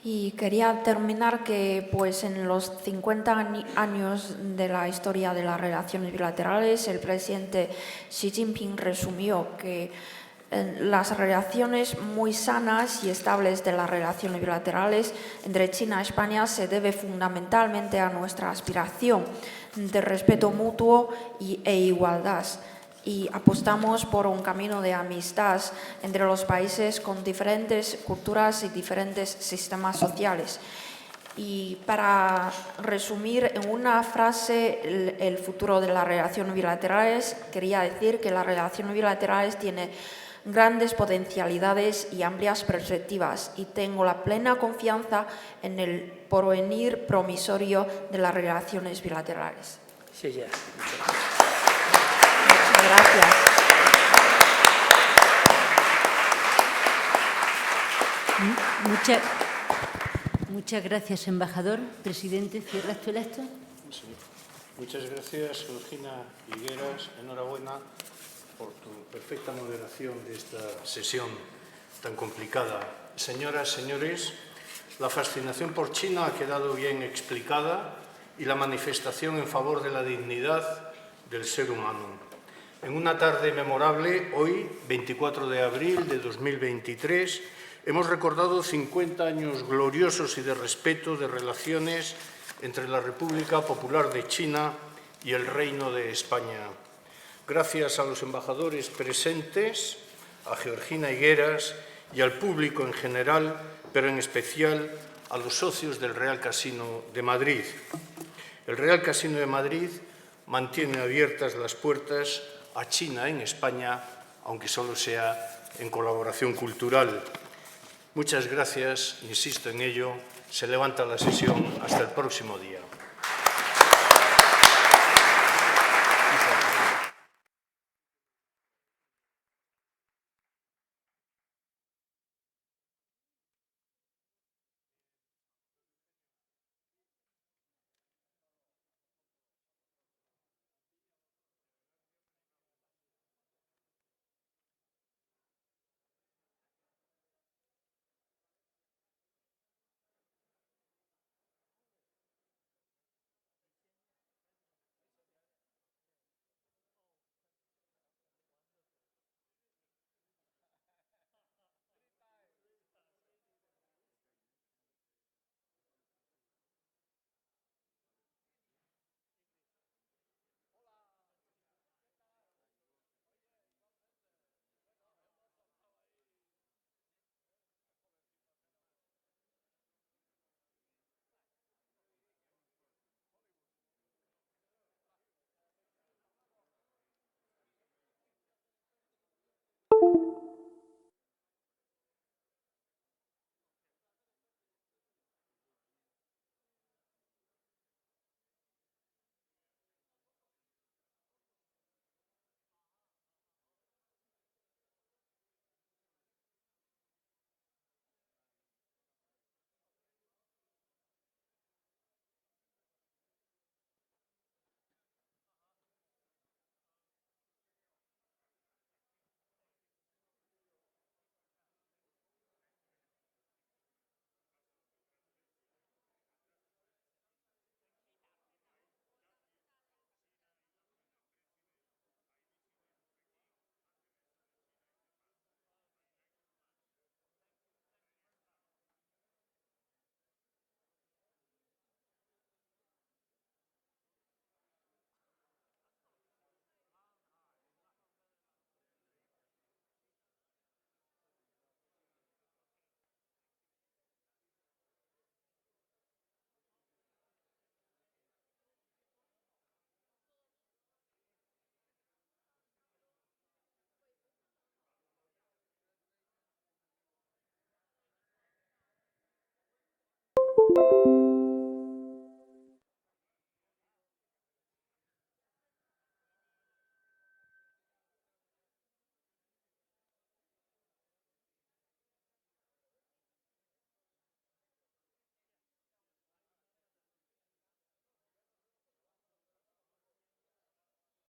Y quería terminar que pues en los 50 años de la historia de las relaciones bilaterales, el presidente Xi Jinping resumió que las relaciones muy sanas y estables de las relaciones bilaterales entre China y España se debe fundamentalmente a nuestra aspiración de respeto mutuo e igualdad. Y apostamos por un camino de amistad entre los países con diferentes culturas y diferentes sistemas sociales. Y para resumir en una frase el futuro de las relaciones bilaterales, quería decir que las relaciones bilaterales tienen grandes potencialidades y amplias perspectivas, y tengo la plena confianza en el porvenir promisorio de las relaciones bilaterales. 谢谢。 Gracias. Muchas gracias, embajador. Presidente, ¿cierras tú el acto? Sí. Muchas gracias, Georgina Higueras. Enhorabuena por tu perfecta moderación de esta sesión tan complicada. Señoras, señores, la fascinación por China ha quedado bien explicada y la manifestación en favor de la dignidad del ser humano. En una tarde memorable, hoy, 24 de abril de 2023, hemos recordado 50 años gloriosos y de respeto de relaciones entre la República Popular de China y el Reino de España. Gracias a los embajadores presentes, a Georgina Higueras y al público en general, pero en especial a los socios del Real Casino de Madrid. El Real Casino de Madrid mantiene abiertas las puertas a China en España, aunque solo sea en colaboración cultural. Muchas gracias, insisto en ello. Se levanta la sesión hasta el próximo día.